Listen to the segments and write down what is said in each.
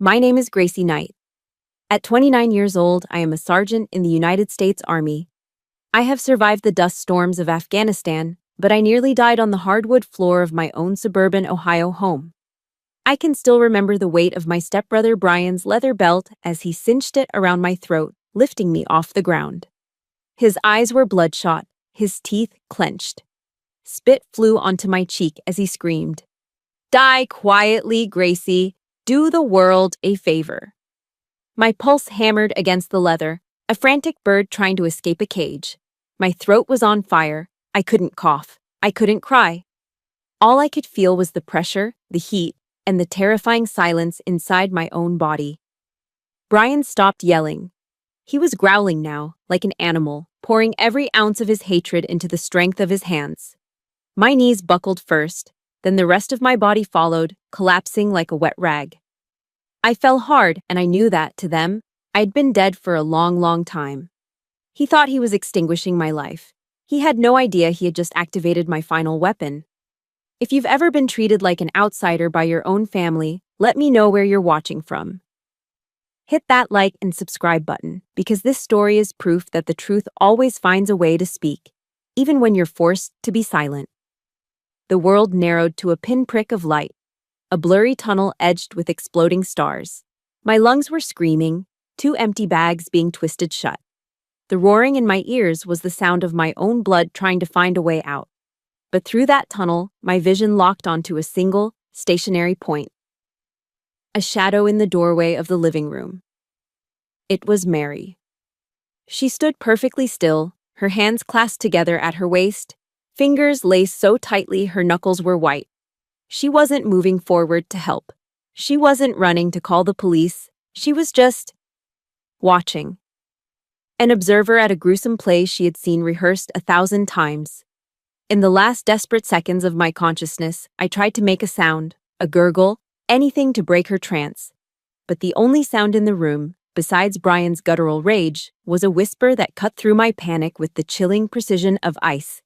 My name is Gracie Knight. At 29 years old, I am a sergeant in the United States Army. I have survived the dust storms of Afghanistan, but I nearly died on the hardwood floor of my own suburban Ohio home. I can still remember the weight of my stepbrother Brian's leather belt as he cinched it around my throat, lifting me off the ground. His eyes were bloodshot, his teeth clenched. Spit flew onto my cheek as he screamed, "Die quietly, Gracie. Do the world a favor." My pulse hammered against the leather, a frantic bird trying to escape a cage. My throat was on fire. I couldn't cough. I couldn't cry. All I could feel was the pressure, the heat, and the terrifying silence inside my own body. Brian stopped yelling. He was growling now, like an animal, pouring every ounce of his hatred into the strength of his hands. My knees buckled first, then the rest of my body followed, collapsing like a wet rag. I fell hard, and I knew that, to them, I'd been dead for a long, long time. He thought he was extinguishing my life. He had no idea he had just activated my final weapon. If you've ever been treated like an outsider by your own family, let me know where you're watching from. Hit that like and subscribe button, because this story is proof that the truth always finds a way to speak, even when you're forced to be silent. The world narrowed to a pinprick of light, a blurry tunnel edged with exploding stars. My lungs were screaming, two empty bags being twisted shut. The roaring in my ears was the sound of my own blood trying to find a way out. But through that tunnel, my vision locked onto a single, stationary point. A shadow in the doorway of the living room. It was Mary. She stood perfectly still, her hands clasped together at her waist, fingers laced so tightly her knuckles were white. She wasn't moving forward to help. She wasn't running to call the police. She was just watching. An observer at a gruesome play she had seen rehearsed 1,000 times. In the last desperate seconds of my consciousness, I tried to make a sound, a gurgle, anything to break her trance. But the only sound in the room, besides Brian's guttural rage, was a whisper that cut through my panic with the chilling precision of ice.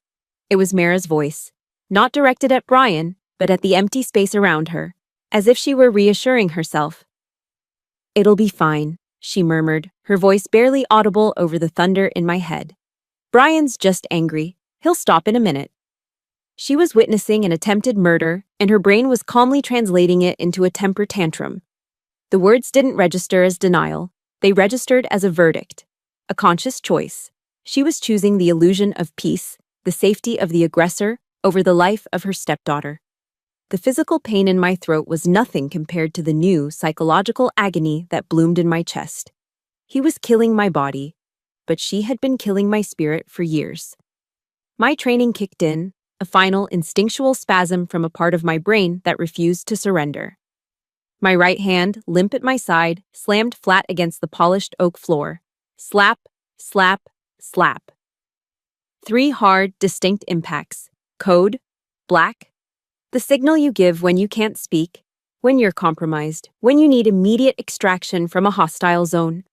It was Mara's voice, not directed at Brian, but at the empty space around her, as if she were reassuring herself. "It'll be fine," she murmured, her voice barely audible over the thunder in my head. "Brian's just angry. He'll stop in a minute." She was witnessing an attempted murder, and her brain was calmly translating it into a temper tantrum. The words didn't register as denial. They registered as a verdict, a conscious choice. She was choosing the illusion of peace, the safety of the aggressor, over the life of her stepdaughter. The physical pain in my throat was nothing compared to the new psychological agony that bloomed in my chest. He was killing my body, but she had been killing my spirit for years. My training kicked in, a final instinctual spasm from a part of my brain that refused to surrender. My right hand, limp at my side, slammed flat against the polished oak floor. Slap, slap, slap. 3 hard, distinct impacts. Code, black. The signal you give when you can't speak, when you're compromised, when you need immediate extraction from a hostile zone.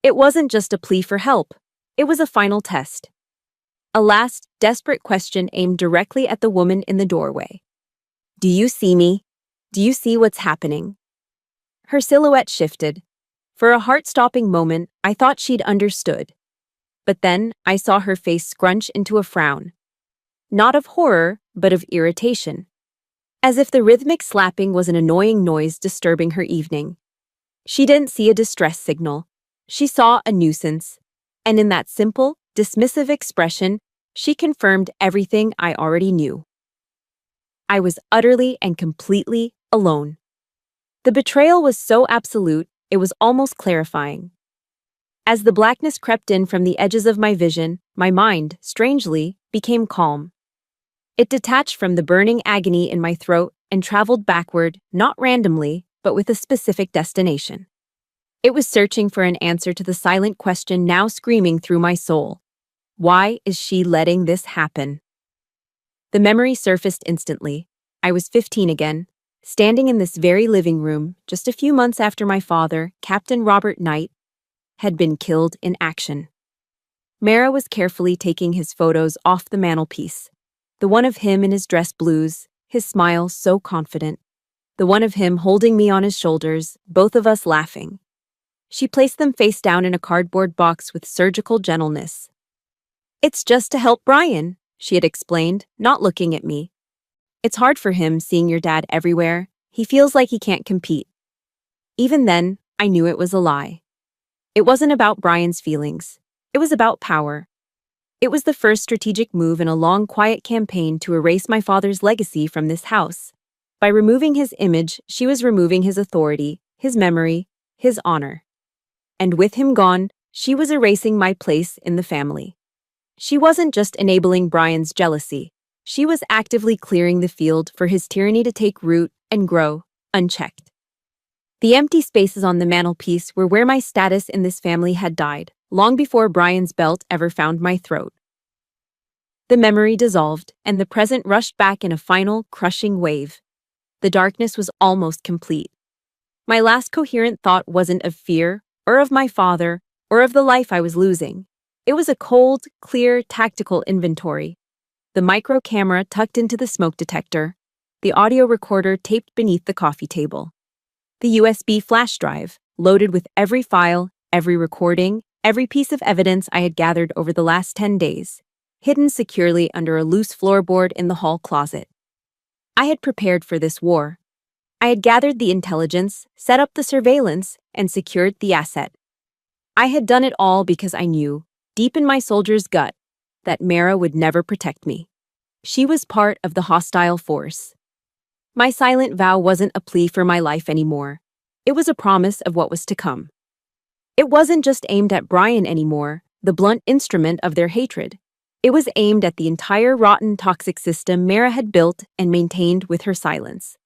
It wasn't just a plea for help. It was a final test. A last, desperate question aimed directly at the woman in the doorway. "Do you see me? Do you see what's happening?" Her silhouette shifted. For a heart-stopping moment, I thought she'd understood. But then I saw her face scrunch into a frown. Not of horror, but of irritation. As if the rhythmic slapping was an annoying noise disturbing her evening. She didn't see a distress signal. She saw a nuisance. And in that simple, dismissive expression, she confirmed everything I already knew. I was utterly and completely alone. The betrayal was so absolute, it was almost clarifying. As the blackness crept in from the edges of my vision, my mind, strangely, became calm. It detached from the burning agony in my throat and traveled backward, not randomly, but with a specific destination. It was searching for an answer to the silent question now screaming through my soul. Why is she letting this happen? The memory surfaced instantly. I was 15 again, standing in this very living room just a few months after my father, Captain Robert Knight, had been killed in action. Mara was carefully taking his photos off the mantelpiece, the one of him in his dress blues, his smile so confident. the one of him holding me on his shoulders, both of us laughing. She placed them face down in a cardboard box with surgical gentleness. "It's just to help Brian," she had explained, not looking at me. "It's hard for him seeing your dad everywhere. He feels like he can't compete." Even then, I knew it was a lie. It wasn't about Brian's feelings. It was about power. It was the first strategic move in a long, quiet campaign to erase my father's legacy from this house. By removing his image, she was removing his authority, his memory, his honor. And with him gone, she was erasing my place in the family. She wasn't just enabling Brian's jealousy. She was actively clearing the field for his tyranny to take root and grow, unchecked. The empty spaces on the mantelpiece were where my status in this family had died, long before Brian's belt ever found my throat. The memory dissolved, and the present rushed back in a final, crushing wave. The darkness was almost complete. My last coherent thought wasn't of fear, or of my father, or of the life I was losing. It was a cold, clear, tactical inventory. The micro camera tucked into the smoke detector, the audio recorder taped beneath the coffee table, the USB flash drive loaded with every file, every recording, every piece of evidence I had gathered over the last 10 days, hidden securely under a loose floorboard in the hall closet. I had prepared for this war. I had gathered the intelligence, set up the surveillance, and secured the asset. I had done it all because I knew, deep in my soldier's gut, that Mara would never protect me. She was part of the hostile force. My silent vow wasn't a plea for my life anymore. It was a promise of what was to come. It wasn't just aimed at Brian anymore, the blunt instrument of their hatred. It was aimed at the entire rotten, toxic system Mara had built and maintained with her silence.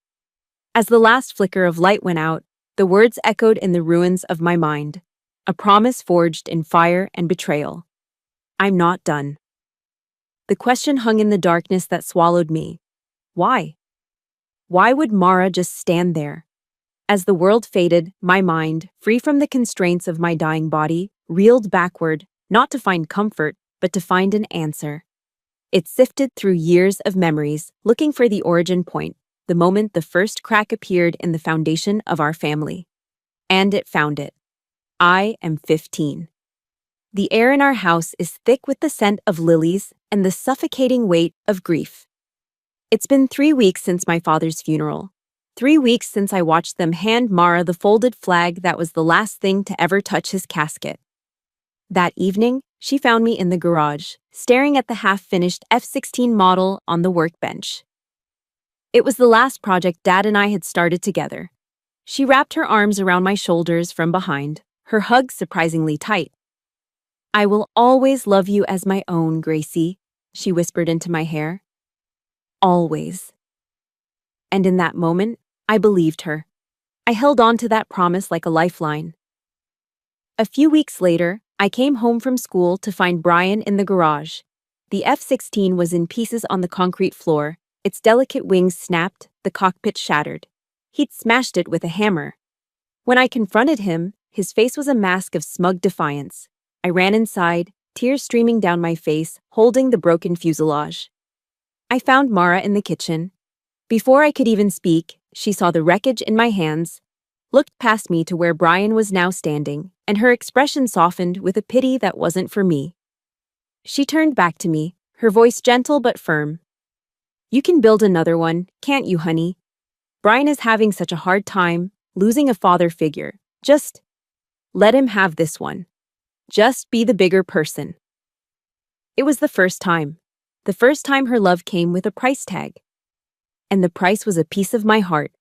As the last flicker of light went out, the words echoed in the ruins of my mind, a promise forged in fire and betrayal. I'm not done. The question hung in the darkness that swallowed me. Why? Why would Mara just stand there? As the world faded, my mind, free from the constraints of my dying body, reeled backward, not to find comfort, but to find an answer. It sifted through years of memories, looking for the origin point, the moment the first crack appeared in the foundation of our family. And it found it. I am 15. The air in our house is thick with the scent of lilies and the suffocating weight of grief. It's been 3 weeks since my father's funeral. 3 weeks since I watched them hand Mara the folded flag that was the last thing to ever touch his casket. That evening, she found me in the garage, staring at the half-finished F-16 model on the workbench. It was the last project Dad and I had started together. She wrapped her arms around my shoulders from behind, her hug surprisingly tight. "I will always love you as my own, Gracie," she whispered into my hair. Always. And in that moment, I believed her. I held on to that promise like a lifeline. A few weeks later, I came home from school to find Brian in the garage. The F-16 was in pieces on the concrete floor, its delicate wings snapped, the cockpit shattered. He'd smashed it with a hammer. When I confronted him, his face was a mask of smug defiance. I ran inside, tears streaming down my face, holding the broken fuselage. I found Mara in the kitchen. Before I could even speak, she saw the wreckage in my hands, looked past me to where Brian was now standing, and her expression softened with a pity that wasn't for me. She turned back to me, her voice gentle but firm. "You can build another one, can't you, honey? Brian is having such a hard time, losing a father figure. Just let him have this one. Just be the bigger person." It was the first time. The first time her love came with a price tag. And the price was a piece of my heart.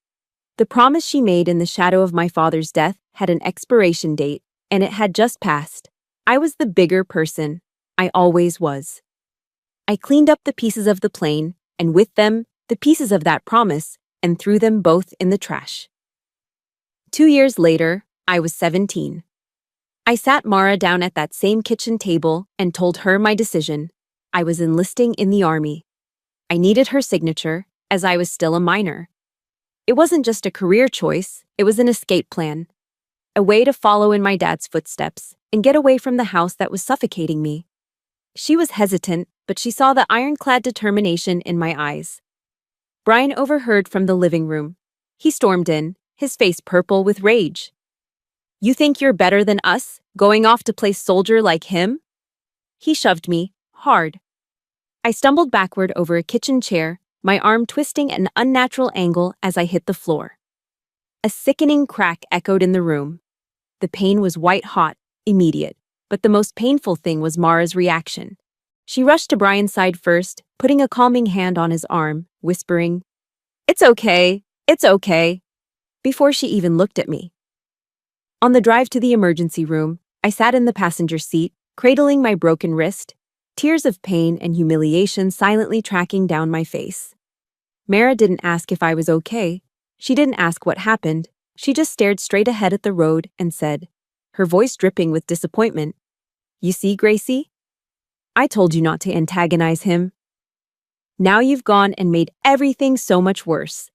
The promise she made in the shadow of my father's death had an expiration date, and it had just passed. I was the bigger person. I always was. I cleaned up the pieces of the plane, and with them, the pieces of that promise, and threw them both in the trash. 2 years later, I was 17. I sat Mara down at that same kitchen table and told her my decision. I was enlisting in the army. I needed her signature, as I was still a minor. It wasn't just a career choice, it was an escape plan. A way to follow in my dad's footsteps and get away from the house that was suffocating me. She was hesitant, but she saw the ironclad determination in my eyes. Brian overheard from the living room. He stormed in, his face purple with rage. You think you're better than us, going off to play soldier like him? He shoved me, hard. I stumbled backward over a kitchen chair, my arm twisting at an unnatural angle as I hit the floor. A sickening crack echoed in the room. The pain was white-hot, immediate, but the most painful thing was Mara's reaction. She rushed to Brian's side first, putting a calming hand on his arm, whispering, "It's okay, it's okay," before she even looked at me. On the drive to the emergency room, I sat in the passenger seat, cradling my broken wrist, tears of pain and humiliation silently tracking down my face. Mara didn't ask if I was okay. She didn't ask what happened. She just stared straight ahead at the road and said, her voice dripping with disappointment, "You see, Gracie? I told you not to antagonize him. Now you've gone and made everything so much worse."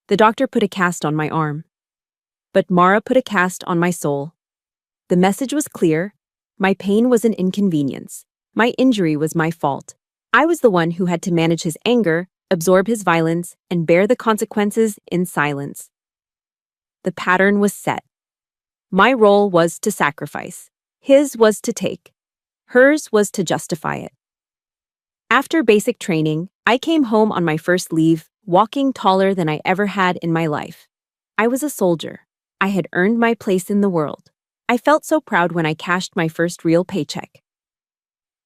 The doctor put a cast on my arm. But Mara put a cast on my soul. The message was clear. My pain was an inconvenience. My injury was my fault. I was the one who had to manage his anger, absorb his violence, and bear the consequences in silence. The pattern was set. My role was to sacrifice. His was to take. Hers was to justify it. After basic training, I came home on my first leave, walking taller than I ever had in my life. I was a soldier. I had earned my place in the world. I felt so proud when I cashed my first real paycheck.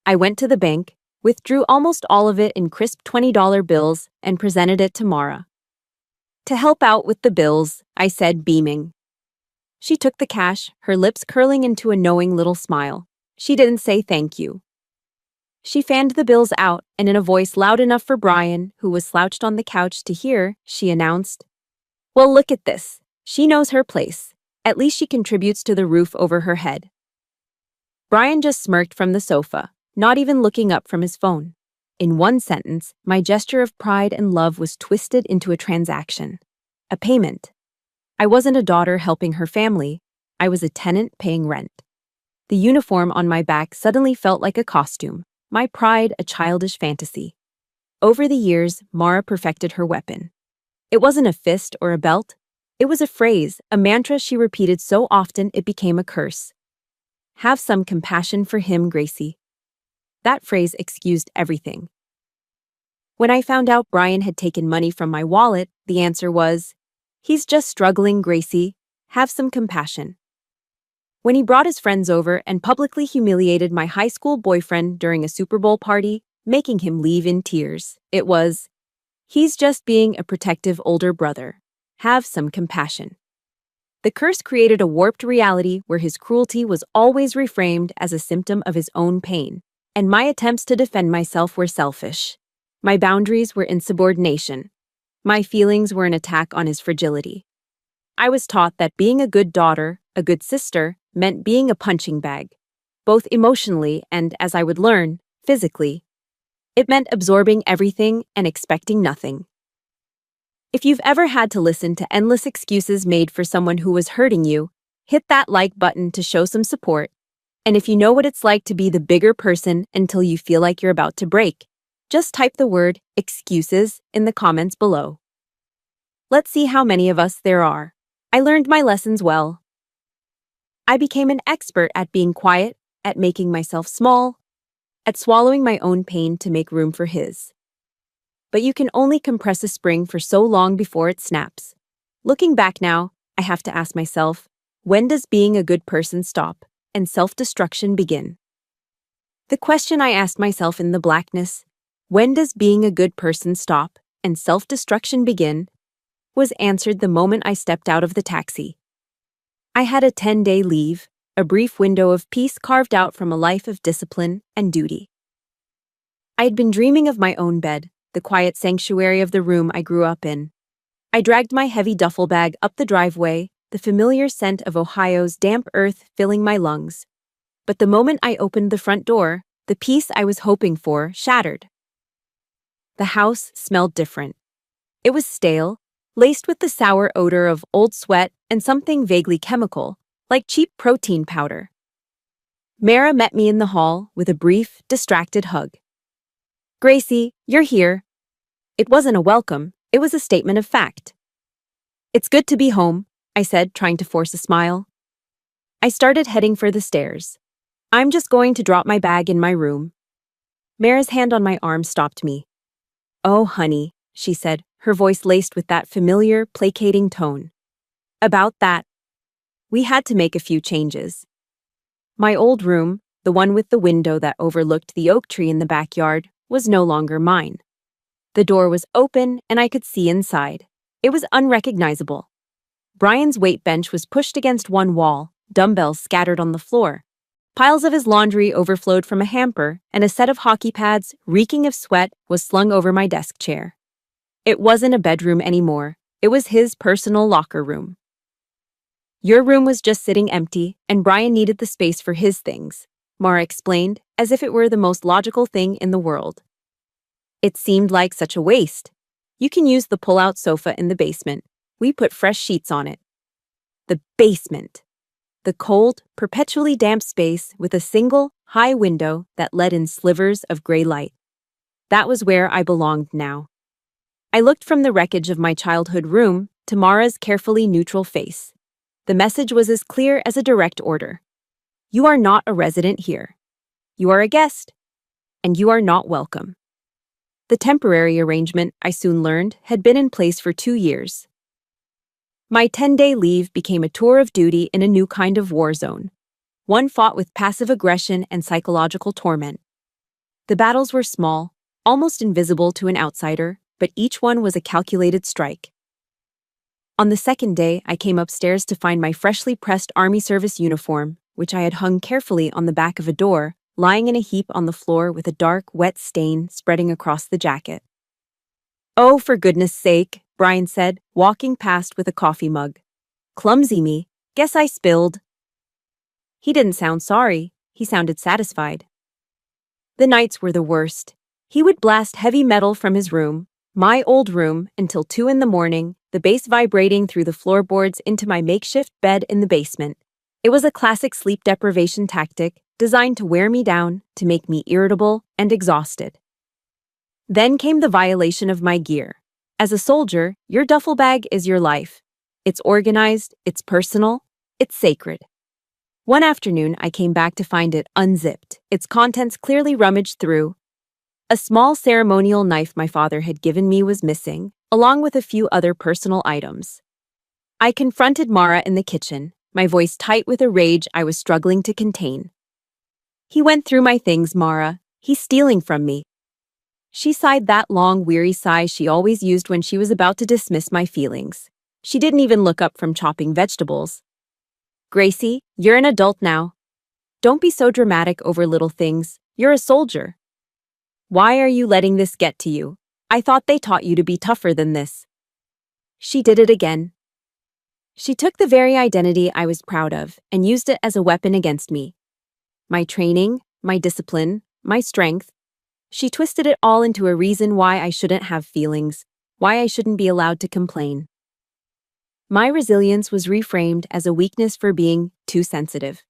I went to the bank, withdrew almost all of it in crisp $20 bills, and presented it to Mara. "To help out with the bills," I said, beaming. She took the cash, her lips curling into a knowing little smile. She didn't say thank you. She fanned the bills out, and in a voice loud enough for Brian, who was slouched on the couch, to hear, she announced, "Well, look at this. She knows her place. At least she contributes to the roof over her head." Brian just smirked from the sofa, not even looking up from his phone. In one sentence, my gesture of pride and love was twisted into a transaction. A payment. I wasn't a daughter helping her family. I was a tenant paying rent. The uniform on my back suddenly felt like a costume, my pride a childish fantasy. Over the years, Mara perfected her weapon. It wasn't a fist or a belt. It was a phrase, a mantra she repeated so often it became a curse. "Have some compassion for him, Gracie." That phrase excused everything. When I found out Brian had taken money from my wallet, the answer was, "He's just struggling, Gracie. Have some compassion." When he brought his friends over and publicly humiliated my high school boyfriend during a Super Bowl party, making him leave in tears, it was, "He's just being a protective older brother. Have some compassion." The curse created a warped reality where his cruelty was always reframed as a symptom of his own pain, and my attempts to defend myself were selfish. My boundaries were insubordination. My feelings were an attack on his fragility. I was taught that being a good daughter, a good sister, meant being a punching bag, both emotionally and, as I would learn, physically. It meant absorbing everything and expecting nothing. If you've ever had to listen to endless excuses made for someone who was hurting you, hit that like button to show some support. And if you know what it's like to be the bigger person until you feel like you're about to break, just type the word excuses in the comments below. Let's see how many of us there are. I learned my lessons well. I became an expert at being quiet, at making myself small, at swallowing my own pain to make room for his. But you can only compress a spring for so long before it snaps. Looking back now, I have to ask myself, when does being a good person stop and self-destruction begin? The question I asked myself in the blackness, when does being a good person stop and self-destruction begin, was answered the moment I stepped out of the taxi. I had a 10-day leave, a brief window of peace carved out from a life of discipline and duty. I had been dreaming of my own bed, the quiet sanctuary of the room I grew up in. I dragged my heavy duffel bag up the driveway, the familiar scent of Ohio's damp earth filling my lungs. But the moment I opened the front door, the peace I was hoping for shattered. The house smelled different. It was stale, laced with the sour odor of old sweat and something vaguely chemical, like cheap protein powder. Mara met me in the hall with a brief, distracted hug. "Gracie, you're here." It wasn't a welcome, it was a statement of fact. It's good to be home, I said, trying to force a smile. I started heading for the stairs. I'm just going to drop my bag in my room. Mara's hand on my arm stopped me. Oh, honey, she said, her voice laced with that familiar, placating tone. About that, we had to make a few changes. My old room, the one with the window that overlooked the oak tree in the backyard, was no longer mine. The door was open and I could see inside. It was unrecognizable. Brian's weight bench was pushed against one wall, dumbbells scattered on the floor. Piles of his laundry overflowed from a hamper, and a set of hockey pads, reeking of sweat, was slung over my desk chair. It wasn't a bedroom anymore. It was his personal locker room. Your room was just sitting empty, and Brian needed the space for his things, Mara explained, as if it were the most logical thing in the world. It seemed like such a waste. You can use the pull-out sofa in the basement. We put fresh sheets on it. The basement. The cold, perpetually damp space with a single, high window that let in slivers of gray light. That was where I belonged now. I looked from the wreckage of my childhood room to Mara's carefully neutral face. The message was as clear as a direct order. You are not a resident here. You are a guest, and you are not welcome. The temporary arrangement, I soon learned, had been in place for 2 years. My 10-day leave became a tour of duty in a new kind of war zone, one fought with passive aggression and psychological torment. The battles were small, almost invisible to an outsider, but each one was a calculated strike. On the second day, I came upstairs to find my freshly pressed Army service uniform, which I had hung carefully on the back of a door, lying in a heap on the floor with a dark, wet stain spreading across the jacket. Oh, for goodness sake, Brian said, walking past with a coffee mug. Clumsy me. Guess I spilled. He didn't sound sorry. He sounded satisfied. The nights were the worst. He would blast heavy metal from his room, my old room, until 2 a.m, the bass vibrating through the floorboards into my makeshift bed in the basement. It was a classic sleep deprivation tactic designed to wear me down, to make me irritable and exhausted. Then came the violation of my gear. As a soldier, your duffel bag is your life. It's organized, it's personal, it's sacred. One afternoon, I came back to find it unzipped, its contents clearly rummaged through. A small ceremonial knife my father had given me was missing, along with a few other personal items. I confronted Mara in the kitchen, my voice tight with a rage I was struggling to contain. He went through my things, Mara. He's stealing from me. She sighed that long, weary sigh she always used when she was about to dismiss my feelings. She didn't even look up from chopping vegetables. Gracie, you're an adult now. Don't be so dramatic over little things. You're a soldier. Why are you letting this get to you? I thought they taught you to be tougher than this. She did it again. She took the very identity I was proud of and used it as a weapon against me. My training, my discipline, my strength. She twisted it all into a reason why I shouldn't have feelings, why I shouldn't be allowed to complain. My resilience was reframed as a weakness for being too sensitive.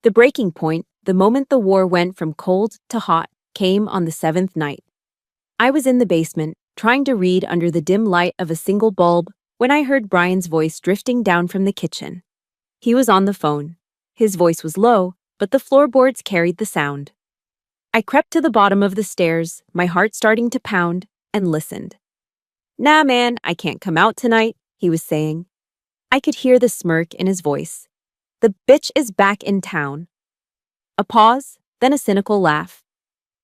The breaking point, the moment the war went from cold to hot, came on the 7th night. I was in the basement, trying to read under the dim light of a single bulb, when I heard Brian's voice drifting down from the kitchen. He was on the phone. His voice was low, but the floorboards carried the sound. I crept to the bottom of the stairs, my heart starting to pound, and listened. Nah, man, I can't come out tonight, he was saying. I could hear the smirk in his voice. The bitch is back in town. A pause, then a cynical laugh.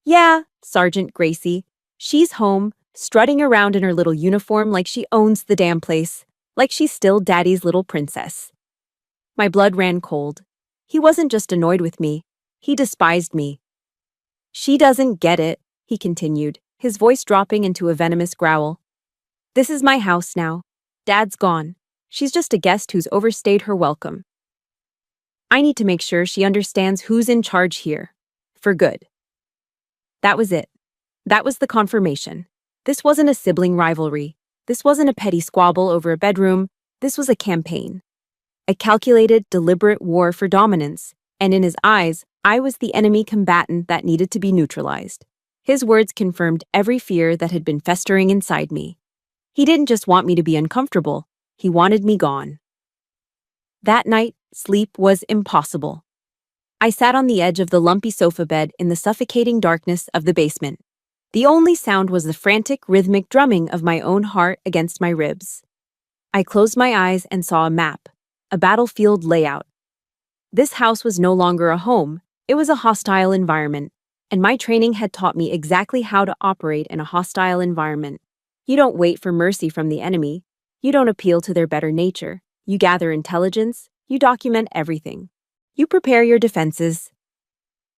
Yeah, Sergeant Gracie. She's home, strutting around in her little uniform like she owns the damn place, like she's still Daddy's little princess. My blood ran cold. He wasn't just annoyed with me. He despised me. She doesn't get it, he continued, his voice dropping into a venomous growl. This is my house now. Dad's gone. She's just a guest who's overstayed her welcome. I need to make sure she understands who's in charge here. For good. That was it. That was the confirmation. This wasn't a sibling rivalry. This wasn't a petty squabble over a bedroom. This was a campaign. A calculated, deliberate war for dominance, and in his eyes, I was the enemy combatant that needed to be neutralized. His words confirmed every fear that had been festering inside me. He didn't just want me to be uncomfortable. He wanted me gone. That night, sleep was impossible. I sat on the edge of the lumpy sofa bed in the suffocating darkness of the basement. The only sound was the frantic, rhythmic drumming of my own heart against my ribs. I closed my eyes and saw a map, a battlefield layout. This house was no longer a home, it was a hostile environment, and my training had taught me exactly how to operate in a hostile environment. You don't wait for mercy from the enemy. You don't appeal to their better nature. You gather intelligence. You document everything. You prepare your defenses.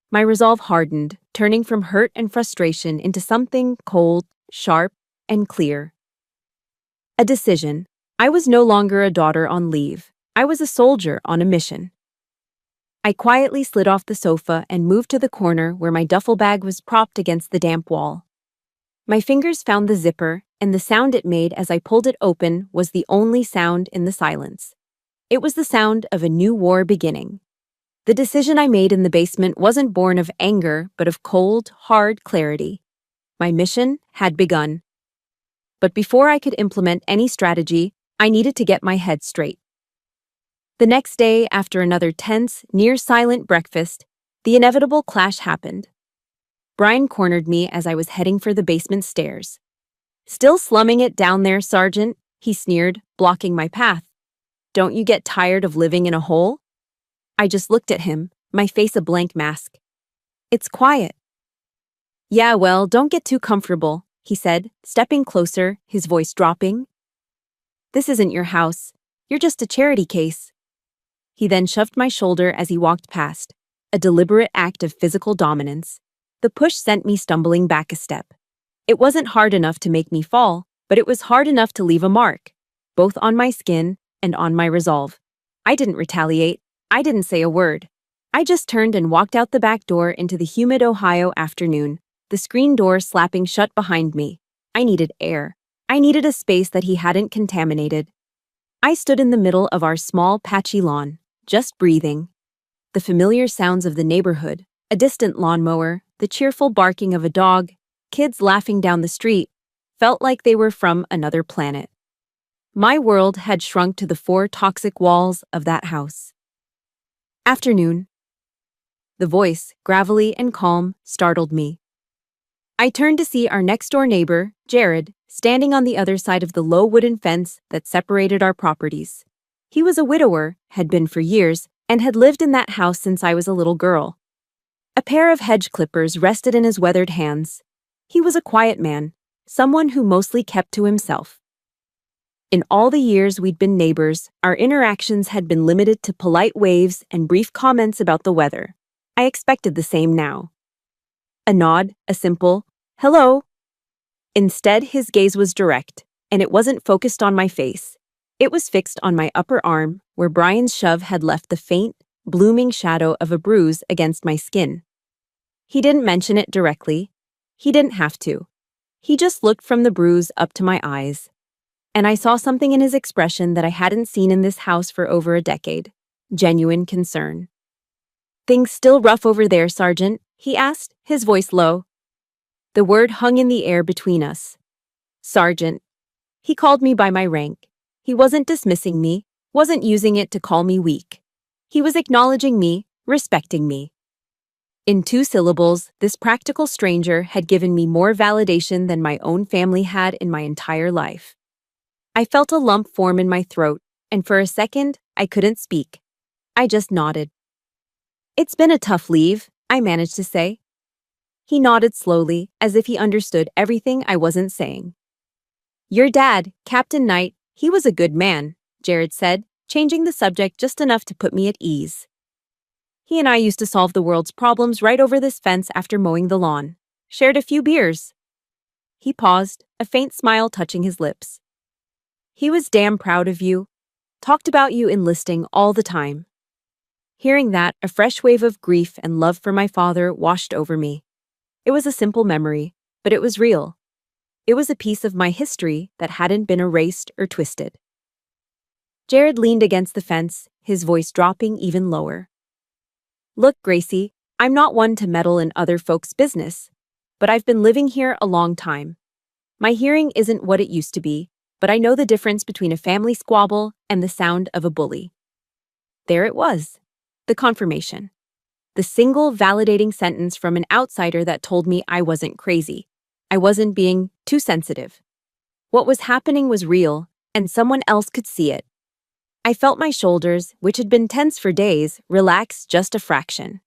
My resolve hardened, turning from hurt and frustration into something cold, sharp, and clear. A decision. I was no longer a daughter on leave. I was a soldier on a mission. I quietly slid off the sofa and moved to the corner where my duffel bag was propped against the damp wall. My fingers found the zipper, and the sound it made as I pulled it open was the only sound in the silence. It was the sound of a new war beginning. The decision I made in the basement wasn't born of anger, but of cold, hard clarity. My mission had begun. But before I could implement any strategy, I needed to get my head straight. The next day, after another tense, near-silent breakfast, the inevitable clash happened. Brian cornered me as I was heading for the basement stairs. "Still slumming it down there, Sergeant?" he sneered, blocking my path. "Don't you get tired of living in a hole?" I just looked at him, my face a blank mask. "It's quiet." "Yeah, well, don't get too comfortable," he said, stepping closer, his voice dropping. "This isn't your house. You're just a charity case." He then shoved my shoulder as he walked past, a deliberate act of physical dominance. The push sent me stumbling back a step. It wasn't hard enough to make me fall, but it was hard enough to leave a mark, both on my skin and on my resolve. I didn't retaliate. I didn't say a word. I just turned and walked out the back door into the humid Ohio afternoon, the screen door slapping shut behind me. I needed air. I needed a space that he hadn't contaminated. I stood in the middle of our small, patchy lawn, just breathing. The familiar sounds of the neighborhood, a distant lawnmower, the cheerful barking of a dog, kids laughing down the street, felt like they were from another planet. My world had shrunk to the 4 toxic walls of that house. Afternoon. The voice, gravelly and calm, startled me. I turned to see our next-door neighbor, Jared, standing on the other side of the low wooden fence that separated our properties. He was a widower, had been for years, and had lived in that house since I was a little girl. A pair of hedge clippers rested in his weathered hands. He was a quiet man, someone who mostly kept to himself. In all the years we'd been neighbors, our interactions had been limited to polite waves and brief comments about the weather. I expected the same now. A nod, a simple, "Hello." Instead, his gaze was direct, and it wasn't focused on my face. It was fixed on my upper arm, where Brian's shove had left the faint, blooming shadow of a bruise against my skin. He didn't mention it directly. He didn't have to. He just looked from the bruise up to my eyes. And I saw something in his expression that I hadn't seen in this house for over a decade. Genuine concern. "Things still rough over there, Sergeant?" he asked, his voice low. The word hung in the air between us. Sergeant. He called me by my rank. He wasn't dismissing me, wasn't using it to call me weak. He was acknowledging me, respecting me. In 2 syllables, this practical stranger had given me more validation than my own family had in my entire life. I felt a lump form in my throat, and for a second, I couldn't speak. I just nodded. "It's been a tough leave," I managed to say. He nodded slowly, as if he understood everything I wasn't saying. "Your dad, Captain Knight, he was a good man," Jared said, changing the subject just enough to put me at ease. "He and I used to solve the world's problems right over this fence after mowing the lawn. Shared a few beers." He paused, a faint smile touching his lips. "He was damn proud of you. Talked about you enlisting all the time." Hearing that, a fresh wave of grief and love for my father washed over me. It was a simple memory, but it was real. It was a piece of my history that hadn't been erased or twisted. Jared leaned against the fence, his voice dropping even lower. "Look, Gracie, I'm not one to meddle in other folks' business, but I've been living here a long time. My hearing isn't what it used to be, but I know the difference between a family squabble and the sound of a bully. There it was, the confirmation. The single validating sentence from an outsider that told me I wasn't crazy. I wasn't being too sensitive. What was happening was real, and someone else could see it. I felt my shoulders, which had been tense for days, relax just a fraction.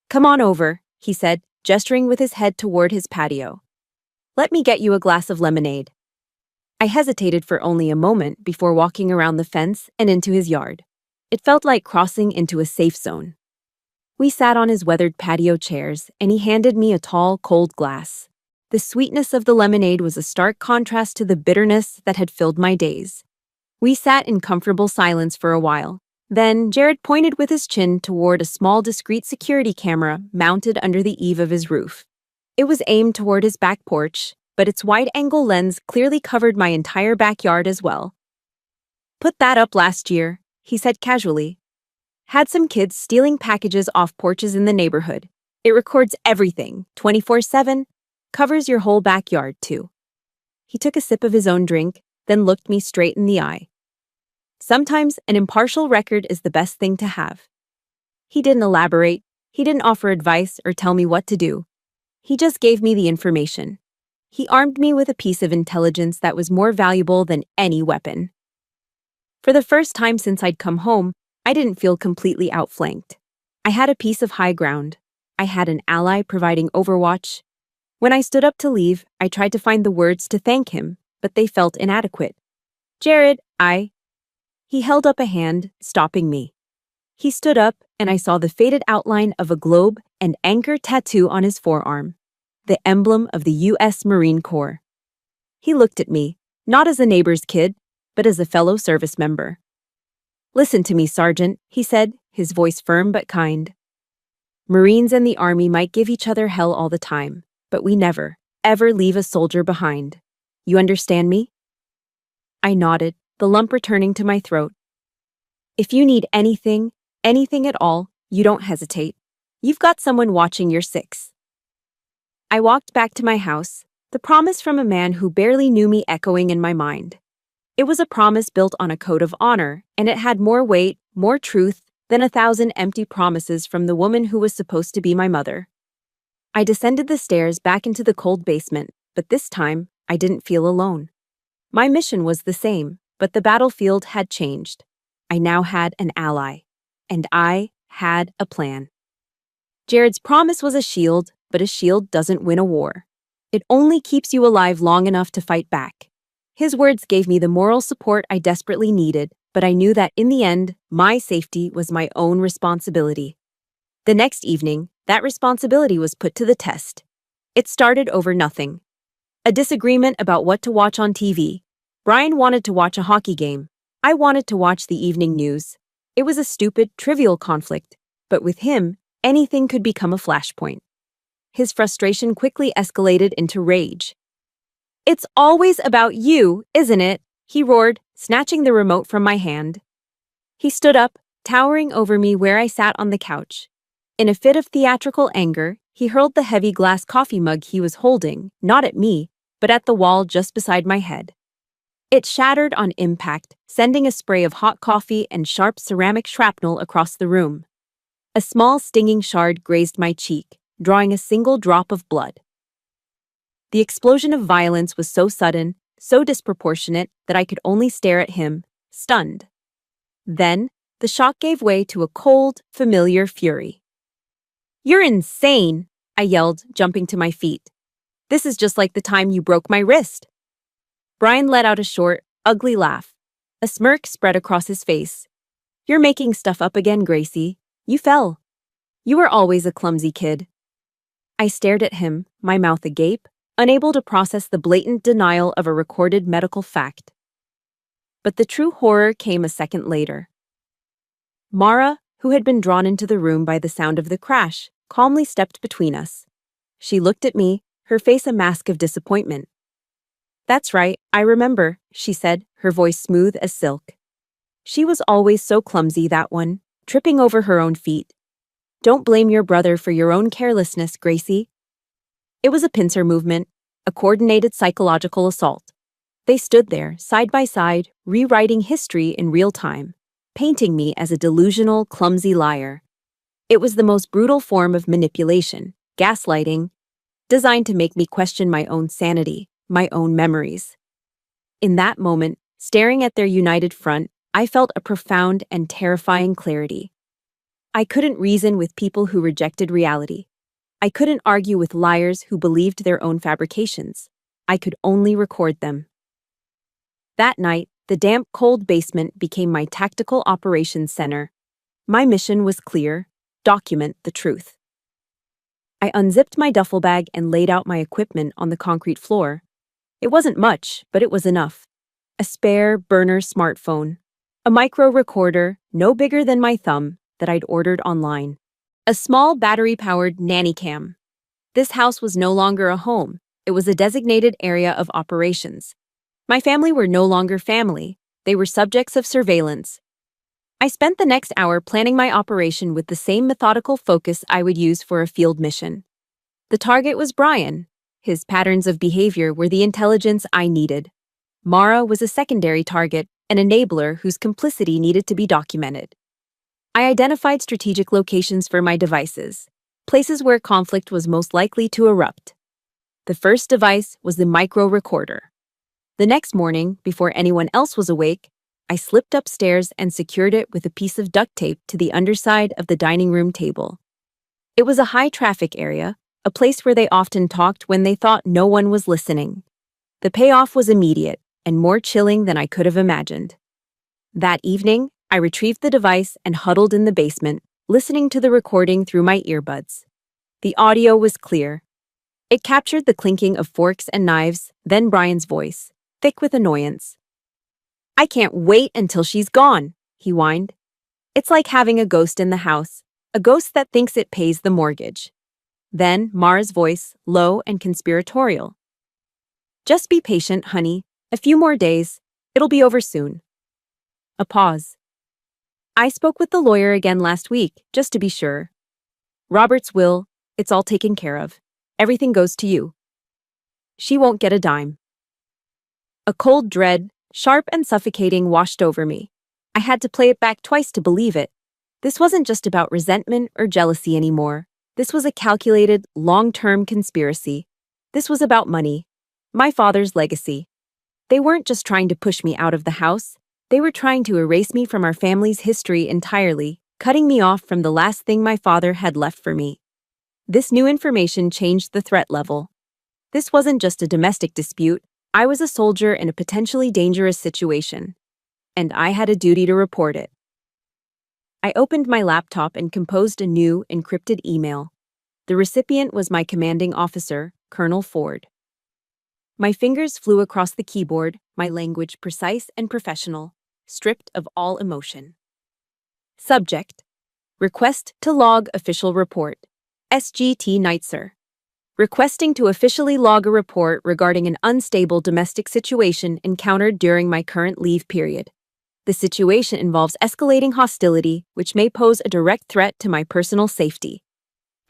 "Come on over," he said, gesturing with his head toward his patio. "Let me get you a glass of lemonade." I hesitated for only a moment before walking around the fence and into his yard. It felt like crossing into a safe zone. We sat on his weathered patio chairs, and he handed me a tall, cold glass. The sweetness of the lemonade was a stark contrast to the bitterness that had filled my days. We sat in comfortable silence for a while. Then Jared pointed with his chin toward a small, discreet security camera mounted under the eave of his roof. It was aimed toward his back porch, but its wide-angle lens clearly covered my entire backyard as well. "Put that up last year," he said casually. "Had some kids stealing packages off porches in the neighborhood. It records everything, 24/7, covers your whole backyard, too." He took a sip of his own drink, then looked me straight in the eye. Sometimes an impartial record is the best thing to have. He didn't elaborate, he didn't offer advice or tell me what to do. He just gave me the information. He armed me with a piece of intelligence that was more valuable than any weapon. For the first time since I'd come home, I didn't feel completely outflanked. I had a piece of high ground. I had an ally providing overwatch. When I stood up to leave, I tried to find the words to thank him, but they felt inadequate. "Jared, He held up a hand, stopping me. He stood up, and I saw the faded outline of a globe and anchor tattoo on his forearm, the emblem of the U.S. Marine Corps. He looked at me, not as a neighbor's kid, but as a fellow service member. "Listen to me, Sergeant," he said, his voice firm but kind. "Marines and the Army might give each other hell all the time, but we never, ever leave a soldier behind. You understand me?" I nodded, the lump returning to my throat. "If you need anything at all, you don't hesitate. You've got someone watching your six." I walked back to my house, the promise from a man who barely knew me echoing in my mind. It was a promise built on a code of honor, and it had more weight, more truth, than 1,000 empty promises from the woman who was supposed to be my mother. I descended the stairs back into the cold basement, but this time, I didn't feel alone. My mission was the same, but the battlefield had changed. I now had an ally, and I had a plan. Jared's promise was a shield, but a shield doesn't win a war. It only keeps you alive long enough to fight back. His words gave me the moral support I desperately needed, but I knew that in the end, my safety was my own responsibility. The next evening, that responsibility was put to the test. It started over nothing. A disagreement about what to watch on TV. Brian wanted to watch a hockey game. I wanted to watch the evening news. It was a stupid, trivial conflict, but with him, anything could become a flashpoint. His frustration quickly escalated into rage. "It's always about you, isn't it?" he roared, snatching the remote from my hand. He stood up, towering over me where I sat on the couch. In a fit of theatrical anger, he hurled the heavy glass coffee mug he was holding, not at me, but at the wall just beside my head. It shattered on impact, sending a spray of hot coffee and sharp ceramic shrapnel across the room. A small stinging shard grazed my cheek, drawing a single drop of blood. The explosion of violence was so sudden, so disproportionate, that I could only stare at him, stunned. Then, the shock gave way to a cold, familiar fury. "You're insane!" I yelled, jumping to my feet. "This is just like the time you broke my wrist." Brian let out a short, ugly laugh. A smirk spread across his face. "You're making stuff up again, Gracie. You fell. You were always a clumsy kid." I stared at him, my mouth agape, unable to process the blatant denial of a recorded medical fact. But the true horror came a second later. Mara, who had been drawn into the room by the sound of the crash, calmly stepped between us. She looked at me, her face a mask of disappointment. "That's right, I remember," she said, her voice smooth as silk. She was always so clumsy, that one, tripping over her own feet. "Don't blame your brother for your own carelessness, Gracie." It was a pincer movement, a coordinated psychological assault. They stood there, side by side, rewriting history in real time, painting me as a delusional, clumsy liar. It was the most brutal form of manipulation, gaslighting, designed to make me question my own sanity, my own memories. In that moment, staring at their united front, I felt a profound and terrifying clarity. I couldn't reason with people who rejected reality. I couldn't argue with liars who believed their own fabrications. I could only record them. That night, the damp, cold basement became my tactical operations center. My mission was clear: document the truth. I unzipped my duffel bag and laid out my equipment on the concrete floor. It wasn't much, but it was enough. A spare burner smartphone, a micro recorder no bigger than my thumb that I'd ordered online, a small battery-powered nanny cam. This house was no longer a home. It was a designated area of operations. My family were no longer family. They were subjects of surveillance. I spent the next hour planning my operation with the same methodical focus I would use for a field mission. The target was Brian. His patterns of behavior were the intelligence I needed. Mara was a secondary target, an enabler whose complicity needed to be documented. I identified strategic locations for my devices, places where conflict was most likely to erupt. The first device was the micro recorder. The next morning, before anyone else was awake, I slipped upstairs and secured it with a piece of duct tape to the underside of the dining room table. It was a high-traffic area, a place where they often talked when they thought no one was listening. The payoff was immediate and more chilling than I could have imagined. That evening, I retrieved the device and huddled in the basement, listening to the recording through my earbuds. The audio was clear. It captured the clinking of forks and knives, then Brian's voice, thick with annoyance. "I can't wait until she's gone," he whined. "It's like having a ghost in the house, a ghost that thinks it pays the mortgage." Then Mara's voice, low and conspiratorial. "Just be patient, honey. A few more days. It'll be over soon." A pause. "I spoke with the lawyer again last week, just to be sure. Robert's will, it's all taken care of. Everything goes to you. She won't get a dime." A cold dread, sharp and suffocating, washed over me. I had to play it back twice to believe it. This wasn't just about resentment or jealousy anymore. This was a calculated, long-term conspiracy. This was about money. My father's legacy. They weren't just trying to push me out of the house. They were trying to erase me from our family's history entirely, cutting me off from the last thing my father had left for me. This new information changed the threat level. This wasn't just a domestic dispute. I was a soldier in a potentially dangerous situation, and I had a duty to report it. I opened my laptop and composed a new, encrypted email. The recipient was my commanding officer, Colonel Ford. My fingers flew across the keyboard, my language precise and professional, stripped of all emotion. Subject: Request to log official report. SGT Neitzer. Requesting to officially log a report regarding an unstable domestic situation encountered during my current leave period. The situation involves escalating hostility, which may pose a direct threat to my personal safety.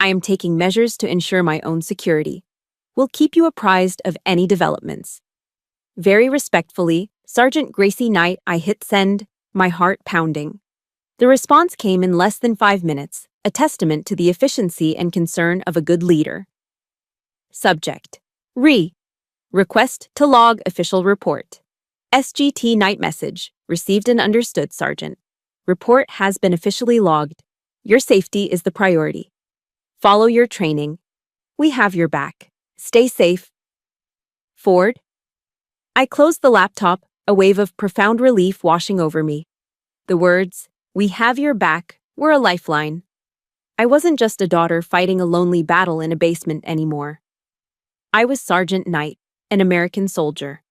I am taking measures to ensure my own security. Will keep you apprised of any developments. Very respectfully, Sergeant Gracie Knight. I hit send, my heart pounding. The response came in less than 5 minutes, a testament to the efficiency and concern of a good leader. Subject: Request to log official report. SGT Knight message. Received and understood, Sergeant. Report has been officially logged. Your safety is the priority. Follow your training. We have your back. Stay safe. Ford. I closed the laptop, a wave of profound relief washing over me. The words, "We have your back," were a lifeline. I wasn't just a daughter fighting a lonely battle in a basement anymore. I was Sergeant Knight, an American soldier.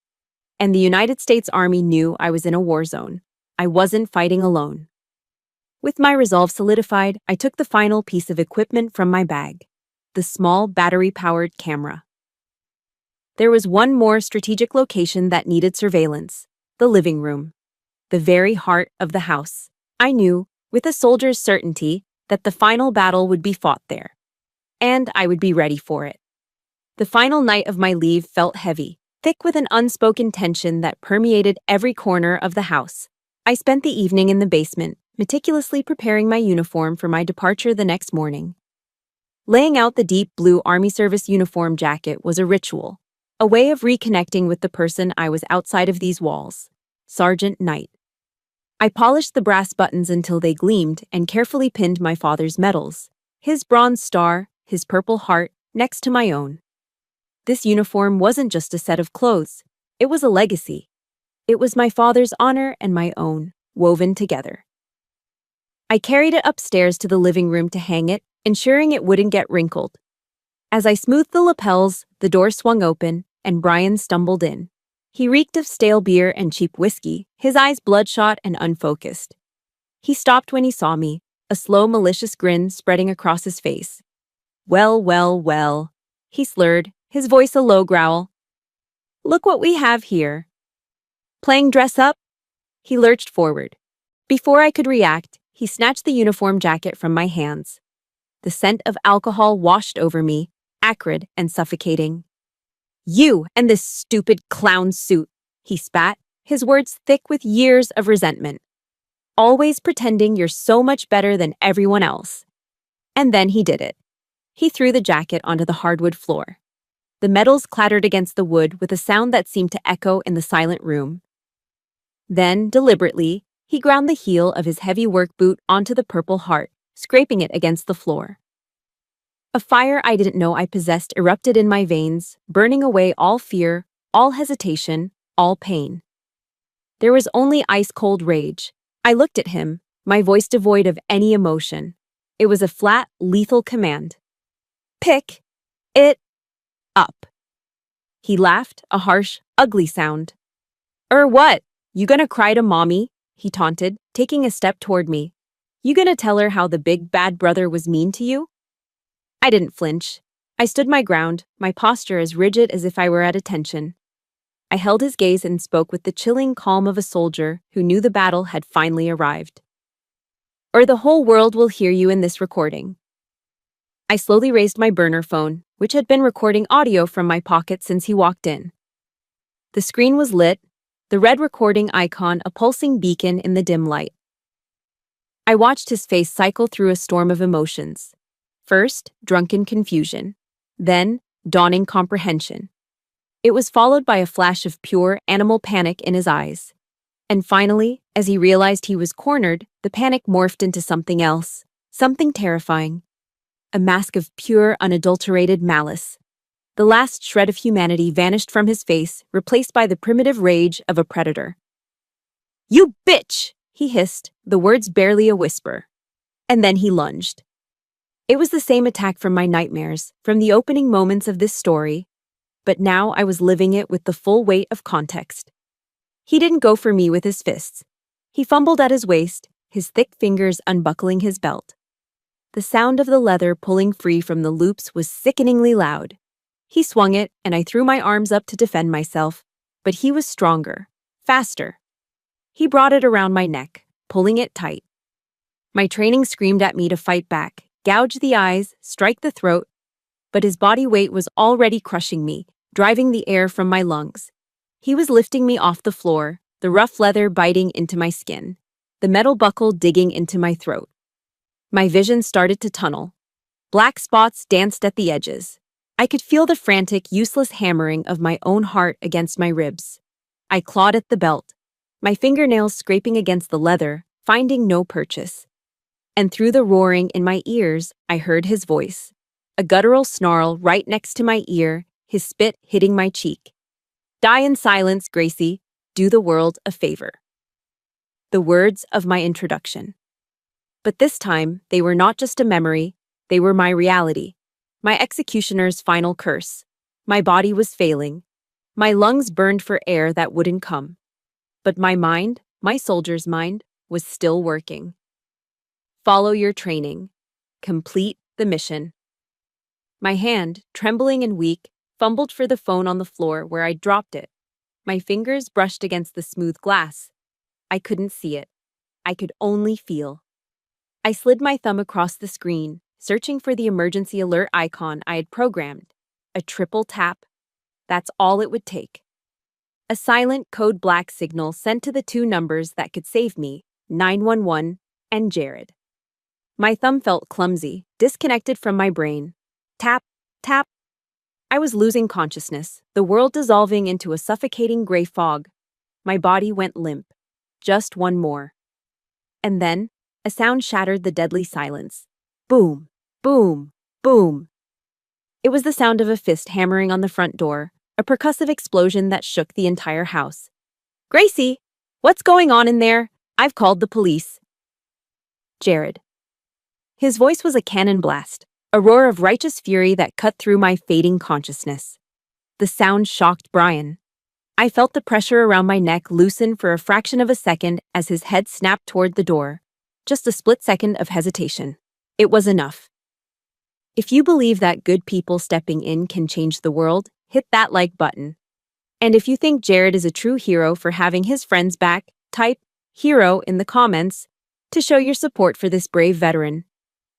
And the United States Army knew I was in a war zone. I wasn't fighting alone. With my resolve solidified, I took the final piece of equipment from my bag, the small battery-powered camera. There was one more strategic location that needed surveillance: the living room, the very heart of the house. I knew, with a soldier's certainty, that the final battle would be fought there, and I would be ready for it. The final night of my leave felt heavy, thick with an unspoken tension that permeated every corner of the house. I spent the evening in the basement, meticulously preparing my uniform for my departure the next morning. Laying out the deep blue Army Service uniform jacket was a ritual, a way of reconnecting with the person I was outside of these walls, Sergeant Knight. I polished the brass buttons until they gleamed and carefully pinned my father's medals, his bronze star, his purple heart, next to my own. This uniform wasn't just a set of clothes, it was a legacy. It was my father's honor and my own, woven together. I carried it upstairs to the living room to hang it, ensuring it wouldn't get wrinkled. As I smoothed the lapels, the door swung open, and Brian stumbled in. He reeked of stale beer and cheap whiskey, his eyes bloodshot and unfocused. He stopped when he saw me, a slow, malicious grin spreading across his face. Well, he slurred, his voice a low growl. Look what we have here. Playing dress up? He lurched forward. Before I could react, he snatched the uniform jacket from my hands. The scent of alcohol washed over me, acrid and suffocating. You and this stupid clown suit, he spat, his words thick with years of resentment. Always pretending you're so much better than everyone else. And then he did it. He threw the jacket onto the hardwood floor. The metals clattered against the wood with a sound that seemed to echo in the silent room. Then, deliberately, he ground the heel of his heavy work boot onto the purple heart, scraping it against the floor. A fire I didn't know I possessed erupted in my veins, burning away all fear, all hesitation, all pain. There was only ice-cold rage. I looked at him, my voice devoid of any emotion. It was a flat, lethal command. Pick it up. He laughed, a harsh, ugly sound. What? You gonna cry to mommy? He taunted, taking a step toward me. You gonna tell her how the big bad brother was mean to you? I didn't flinch. I stood my ground, my posture as rigid as if I were at attention. I held his gaze and spoke with the chilling calm of a soldier who knew the battle had finally arrived. Or the whole world will hear you in this recording. I slowly raised my burner phone, which had been recording audio from my pocket since he walked in. The screen was lit, the red recording icon a pulsing beacon in the dim light. I watched his face cycle through a storm of emotions. First, drunken confusion. Then, dawning comprehension. It was followed by a flash of pure, animal panic in his eyes. And finally, as he realized he was cornered, the panic morphed into something else, something terrifying. A mask of pure, unadulterated malice. The last shred of humanity vanished from his face, replaced by the primitive rage of a predator. You bitch! He hissed, the words barely a whisper. And then he lunged. It was the same attack from my nightmares, from the opening moments of this story, but now I was living it with the full weight of context. He didn't go for me with his fists. He fumbled at his waist, his thick fingers unbuckling his belt. The sound of the leather pulling free from the loops was sickeningly loud. He swung it, and I threw my arms up to defend myself, but he was stronger, faster. He brought it around my neck, pulling it tight. My training screamed at me to fight back, gouge the eyes, strike the throat, but his body weight was already crushing me, driving the air from my lungs. He was lifting me off the floor, the rough leather biting into my skin, the metal buckle digging into my throat. My vision started to tunnel. Black spots danced at the edges. I could feel the frantic, useless hammering of my own heart against my ribs. I clawed at the belt, my fingernails scraping against the leather, finding no purchase. And through the roaring in my ears, I heard his voice. A guttural snarl right next to my ear, his spit hitting my cheek. Die in silence, Gracie. Do the world a favor. The words of my introduction. But this time, they were not just a memory, they were my reality. My executioner's final curse. My body was failing. My lungs burned for air that wouldn't come. But my mind, my soldier's mind, was still working. Follow your training. Complete the mission. My hand, trembling and weak, fumbled for the phone on the floor where I'd dropped it. My fingers brushed against the smooth glass. I couldn't see it. I could only feel. I slid my thumb across the screen, searching for the emergency alert icon I had programmed. A triple tap. That's all it would take. A silent code black signal sent to the two numbers that could save me, 911 and Jared. My thumb felt clumsy, disconnected from my brain. Tap, tap. I was losing consciousness, the world dissolving into a suffocating gray fog. My body went limp. Just one more. And then, a sound shattered the deadly silence. Boom, boom, boom. It was the sound of a fist hammering on the front door, a percussive explosion that shook the entire house. Gracie, what's going on in there? I've called the police. Jared. His voice was a cannon blast, a roar of righteous fury that cut through my fading consciousness. The sound shocked Brian. I felt the pressure around my neck loosen for a fraction of a second as his head snapped toward the door. Just a split second of hesitation. It was enough. If you believe that good people stepping in can change the world, hit that like button. And if you think Jared is a true hero for having his friends back, type hero in the comments to show your support for this brave veteran.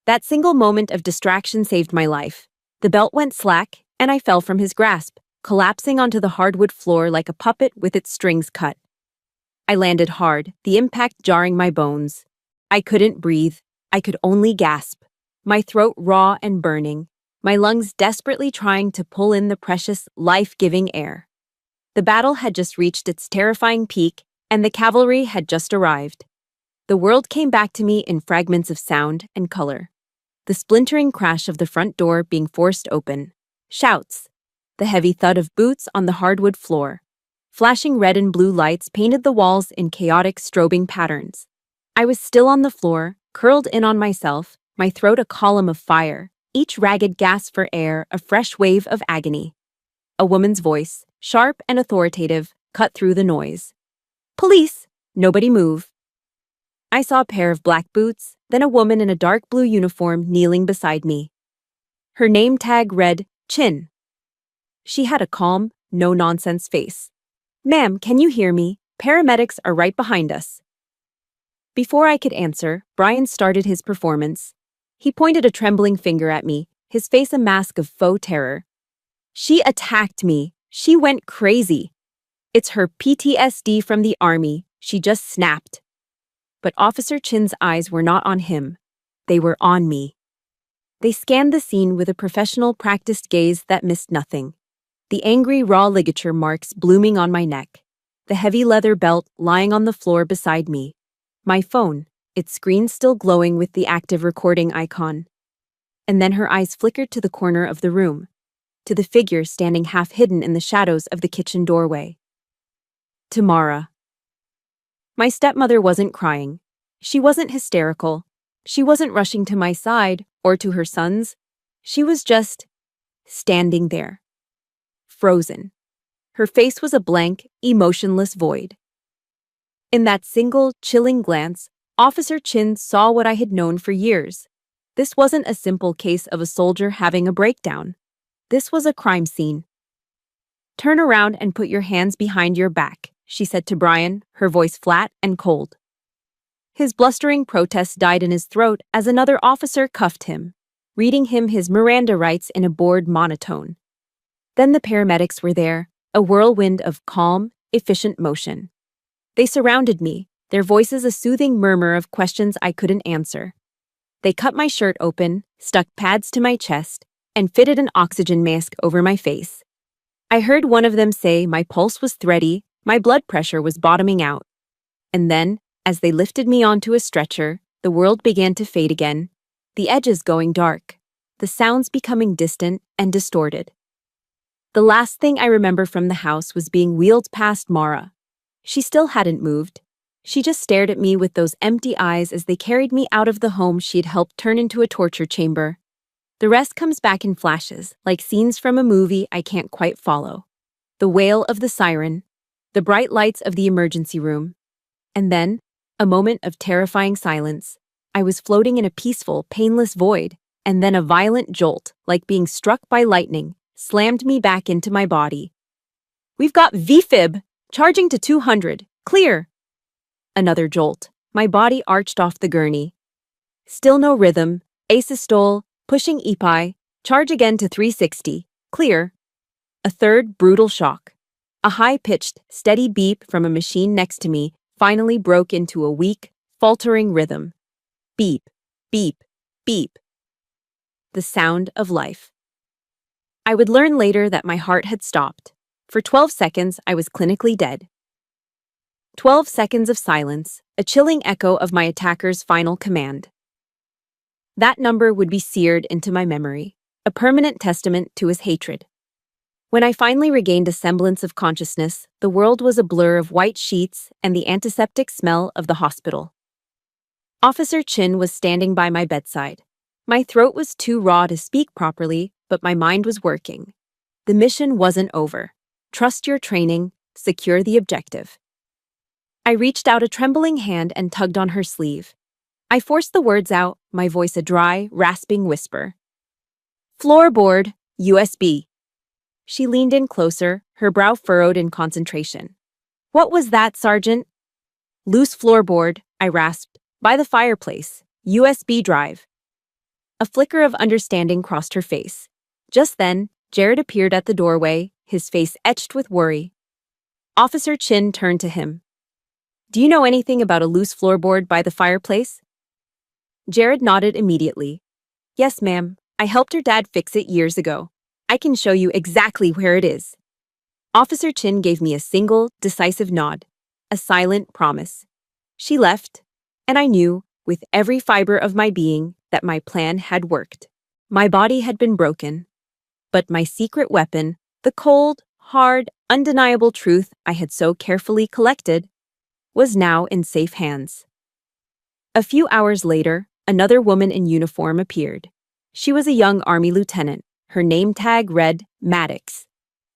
That single moment of distraction saved my life. The belt went slack, and I fell from his grasp, collapsing onto the hardwood floor like a puppet with its strings cut. I landed hard, the impact jarring my bones. I couldn't breathe. I could only gasp, my throat raw and burning, my lungs desperately trying to pull in the precious, life-giving air. The battle had just reached its terrifying peak, and the cavalry had just arrived. The world came back to me in fragments of sound and color. The splintering crash of the front door being forced open. Shouts. The heavy thud of boots on the hardwood floor. Flashing red and blue lights painted the walls in chaotic strobing patterns. I was still on the floor, curled in on myself, my throat a column of fire, each ragged gasp for air a fresh wave of agony. A woman's voice, sharp and authoritative, cut through the noise. Police! Nobody move. I saw a pair of black boots, then a woman in a dark blue uniform kneeling beside me. Her name tag read, Chin. She had a calm, no-nonsense face. Ma'am, can you hear me? Paramedics are right behind us. Before I could answer, Brian started his performance. He pointed a trembling finger at me, his face a mask of faux terror. She attacked me. She went crazy. It's her PTSD from the army. She just snapped. But Officer Chin's eyes were not on him. They were on me. They scanned the scene with a professional, practiced gaze that missed nothing. The angry, raw ligature marks blooming on my neck. The heavy leather belt lying on the floor beside me. My phone, its screen still glowing with the active recording icon. And then her eyes flickered to the corner of the room, to the figure standing half hidden in the shadows of the kitchen doorway. Tamara. My stepmother wasn't crying. She wasn't hysterical. She wasn't rushing to my side or to her son's. She was just standing there. Frozen. Her face was a blank, emotionless void. In that single, chilling glance, Officer Chin saw what I had known for years. This wasn't a simple case of a soldier having a breakdown. This was a crime scene. Turn around and put your hands behind your back, she said to Brian, her voice flat and cold. His blustering protest died in his throat as another officer cuffed him, reading him his Miranda rights in a bored monotone. Then the paramedics were there, a whirlwind of calm, efficient motion. They surrounded me, their voices a soothing murmur of questions I couldn't answer. They cut my shirt open, stuck pads to my chest, and fitted an oxygen mask over my face. I heard one of them say my pulse was thready, my blood pressure was bottoming out. And then, as they lifted me onto a stretcher, the world began to fade again, the edges going dark, the sounds becoming distant and distorted. The last thing I remember from the house was being wheeled past Mara. She still hadn't moved. She just stared at me with those empty eyes as they carried me out of the home she'd helped turn into a torture chamber. The rest comes back in flashes, like scenes from a movie I can't quite follow. The wail of the siren, the bright lights of the emergency room. And then, a moment of terrifying silence. I was floating in a peaceful, painless void, and then a violent jolt, like being struck by lightning, slammed me back into my body. We've got VFib! Charging to 200. Clear! Another jolt. My body arched off the gurney. Still no rhythm. Asystole. Pushing EPI. Charge again to 360. Clear. A third brutal shock. A high-pitched, steady beep from a machine next to me finally broke into a weak, faltering rhythm. Beep, beep, beep. The sound of life. I would learn later that my heart had stopped. For 12 seconds, I was clinically dead. 12 seconds of silence, a chilling echo of my attacker's final command. That number would be seared into my memory, a permanent testament to his hatred. When I finally regained a semblance of consciousness, the world was a blur of white sheets and the antiseptic smell of the hospital. Officer Chin was standing by my bedside. My throat was too raw to speak properly, but my mind was working. The mission wasn't over. Trust your training, secure the objective. I reached out a trembling hand and tugged on her sleeve. I forced the words out, my voice a dry, rasping whisper. Floorboard, USB. She leaned in closer, her brow furrowed in concentration. What was that, Sergeant? Loose floorboard, I rasped. By the fireplace. USB drive. A flicker of understanding crossed her face. Just then, Jared appeared at the doorway, his face etched with worry. Officer Chin turned to him. Do you know anything about a loose floorboard by the fireplace? Jared nodded immediately. Yes, ma'am. I helped her dad fix it years ago. I can show you exactly where it is. Officer Chin gave me a single, decisive nod. A silent promise. She left, and I knew, with every fiber of my being, that my plan had worked. My body had been broken, but my secret weapon, the cold, hard, undeniable truth I had so carefully collected, was now in safe hands. A few hours later, another woman in uniform appeared. She was a young Army lieutenant. Her name tag read Maddox.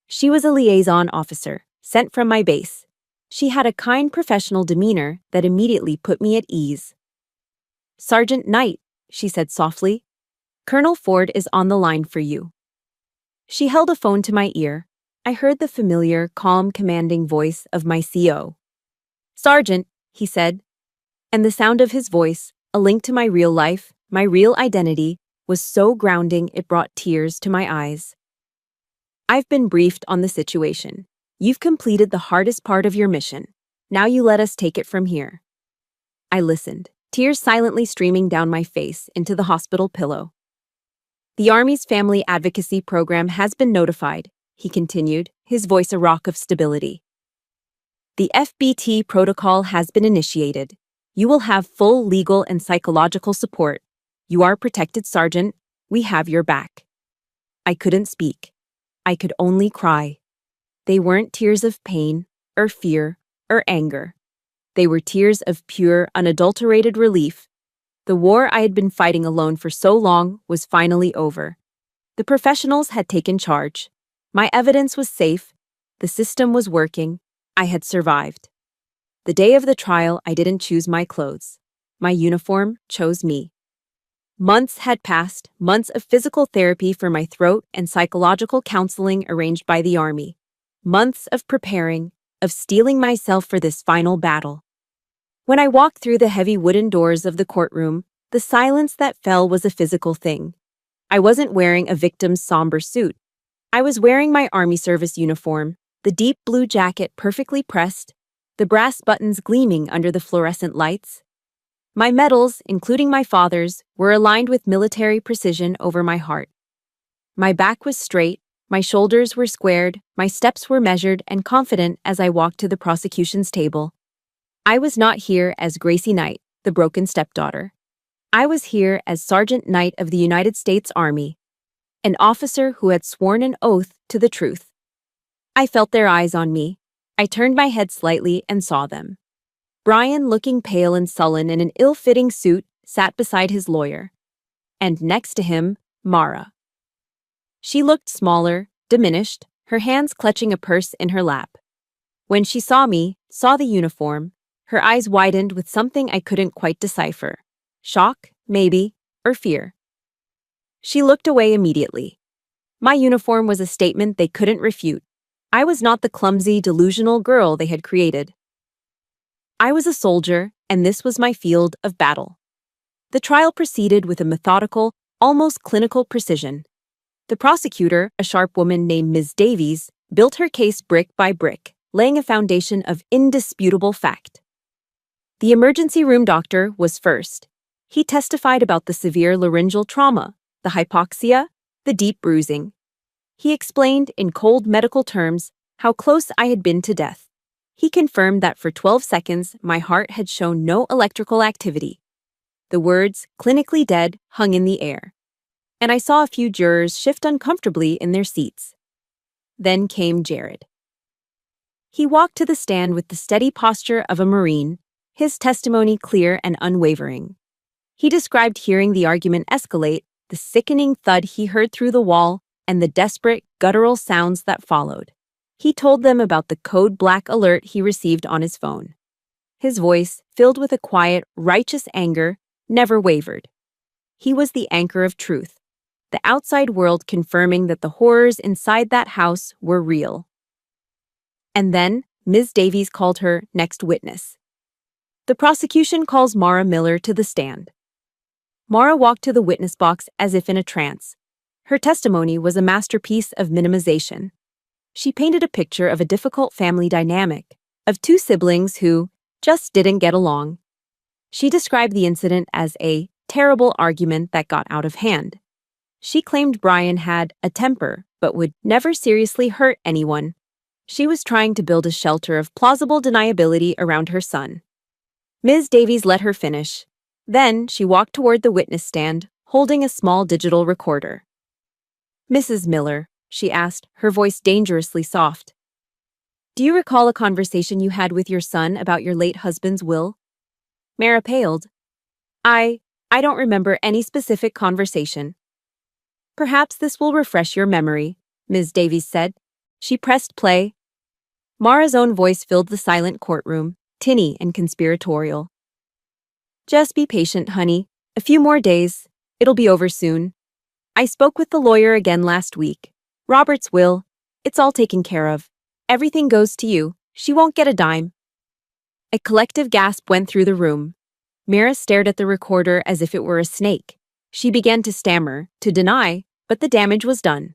She was a liaison officer, sent from my base. She had a kind professional demeanor that immediately put me at ease. Sergeant Knight, she said softly, Colonel Ford is on the line for you. She held a phone to my ear. I heard the familiar, calm, commanding voice of my CO. Sergeant, he said, and the sound of his voice, a link to my real life, my real identity, was so grounding it brought tears to my eyes. I've been briefed on the situation. You've completed the hardest part of your mission. Now you let us take it from here. I listened, tears silently streaming down my face into the hospital pillow. The Army's Family Advocacy Program has been notified, he continued, his voice a rock of stability. The FBT protocol has been initiated. You will have full legal and psychological support. You are protected, Sergeant. We have your back. I couldn't speak. I could only cry. They weren't tears of pain, or fear, or anger. They were tears of pure, unadulterated relief. The war I had been fighting alone for so long was finally over. The professionals had taken charge. My evidence was safe. The system was working. I had survived. The day of the trial, I didn't choose my clothes. My uniform chose me. Months had passed, months of physical therapy for my throat and psychological counseling arranged by the Army. Months of preparing, of steeling myself for this final battle. When I walked through the heavy wooden doors of the courtroom, the silence that fell was a physical thing. I wasn't wearing a victim's somber suit. I was wearing my Army service uniform, the deep blue jacket perfectly pressed, the brass buttons gleaming under the fluorescent lights. My medals, including my father's, were aligned with military precision over my heart. My back was straight, my shoulders were squared, my steps were measured and confident as I walked to the prosecution's table. I was not here as Gracie Knight, the broken stepdaughter. I was here as Sergeant Knight of the United States Army, an officer who had sworn an oath to the truth. I felt their eyes on me. I turned my head slightly and saw them. Brian, looking pale and sullen in an ill-fitting suit, sat beside his lawyer. And next to him, Mara. She looked smaller, diminished, her hands clutching a purse in her lap. When she saw me, saw the uniform, her eyes widened with something I couldn't quite decipher. Shock, maybe, or fear. She looked away immediately. My uniform was a statement they couldn't refute. I was not the clumsy, delusional girl they had created. I was a soldier, and this was my field of battle. The trial proceeded with a methodical, almost clinical precision. The prosecutor, a sharp woman named Ms. Davies, built her case brick by brick, laying a foundation of indisputable fact. The emergency room doctor was first. He testified about the severe laryngeal trauma, the hypoxia, the deep bruising. He explained in cold medical terms how close I had been to death. He confirmed that for 12 seconds my heart had shown no electrical activity. The words, clinically dead, hung in the air. And I saw a few jurors shift uncomfortably in their seats. Then came Jared. He walked to the stand with the steady posture of a Marine, his testimony clear and unwavering. He described hearing the argument escalate, the sickening thud he heard through the wall, and the desperate, guttural sounds that followed. He told them about the code black alert he received on his phone. His voice, filled with a quiet, righteous anger, never wavered. He was the anchor of truth, the outside world confirming that the horrors inside that house were real. And then, Ms. Davies called her next witness. The prosecution calls Mara Miller to the stand. Mara walked to the witness box as if in a trance. Her testimony was a masterpiece of minimization. She painted a picture of a difficult family dynamic, of two siblings who just didn't get along. She described the incident as a terrible argument that got out of hand. She claimed Brian had a temper, but would never seriously hurt anyone. She was trying to build a shelter of plausible deniability around her son. Ms. Davies let her finish. Then she walked toward the witness stand, holding a small digital recorder. "Mrs. Miller," she asked, her voice dangerously soft. "Do you recall a conversation you had with your son about your late husband's will?" Mara paled. I don't remember any specific conversation." "Perhaps this will refresh your memory," Ms. Davies said. She pressed play. Mara's own voice filled the silent courtroom, tinny and conspiratorial. "Just be patient, honey. A few more days. It'll be over soon. I spoke with the lawyer again last week. Robert's will. It's all taken care of. Everything goes to you. She won't get a dime." A collective gasp went through the room. Mara stared at the recorder as if it were a snake. She began to stammer, to deny, but the damage was done.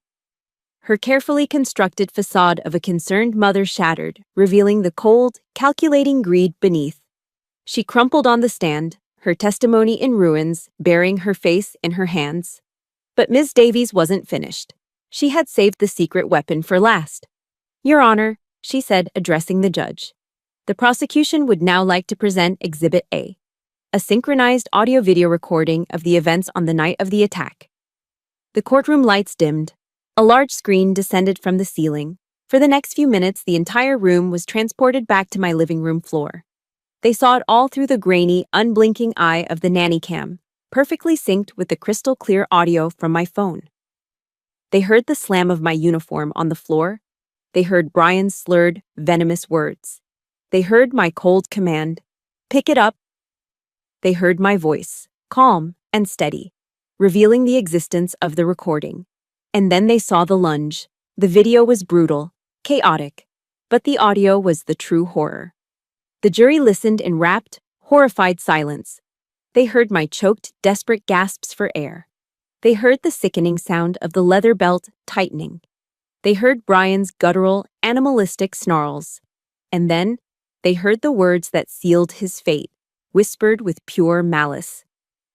Her carefully constructed facade of a concerned mother shattered, revealing the cold, calculating greed beneath. She crumpled on the stand, her testimony in ruins, burying her face in her hands. But Ms. Davies wasn't finished. She had saved the secret weapon for last. "Your Honor," she said, addressing the judge. The prosecution would now like to present Exhibit A, a synchronized audio-video recording of the events on the night of the attack. The courtroom lights dimmed. A large screen descended from the ceiling. For the next few minutes, the entire room was transported back to my living room floor. They saw it all through the grainy, unblinking eye of the nanny cam, perfectly synced with the crystal-clear audio from my phone. They heard the slam of my uniform on the floor. They heard Brian's slurred, venomous words. They heard my cold command, "Pick it up." They heard my voice, calm and steady, revealing the existence of the recording. And then they saw the lunge. The video was brutal, chaotic, but the audio was the true horror. The jury listened in rapt, horrified silence. They heard my choked, desperate gasps for air. They heard the sickening sound of the leather belt tightening. They heard Brian's guttural, animalistic snarls. And then, they heard the words that sealed his fate, whispered with pure malice.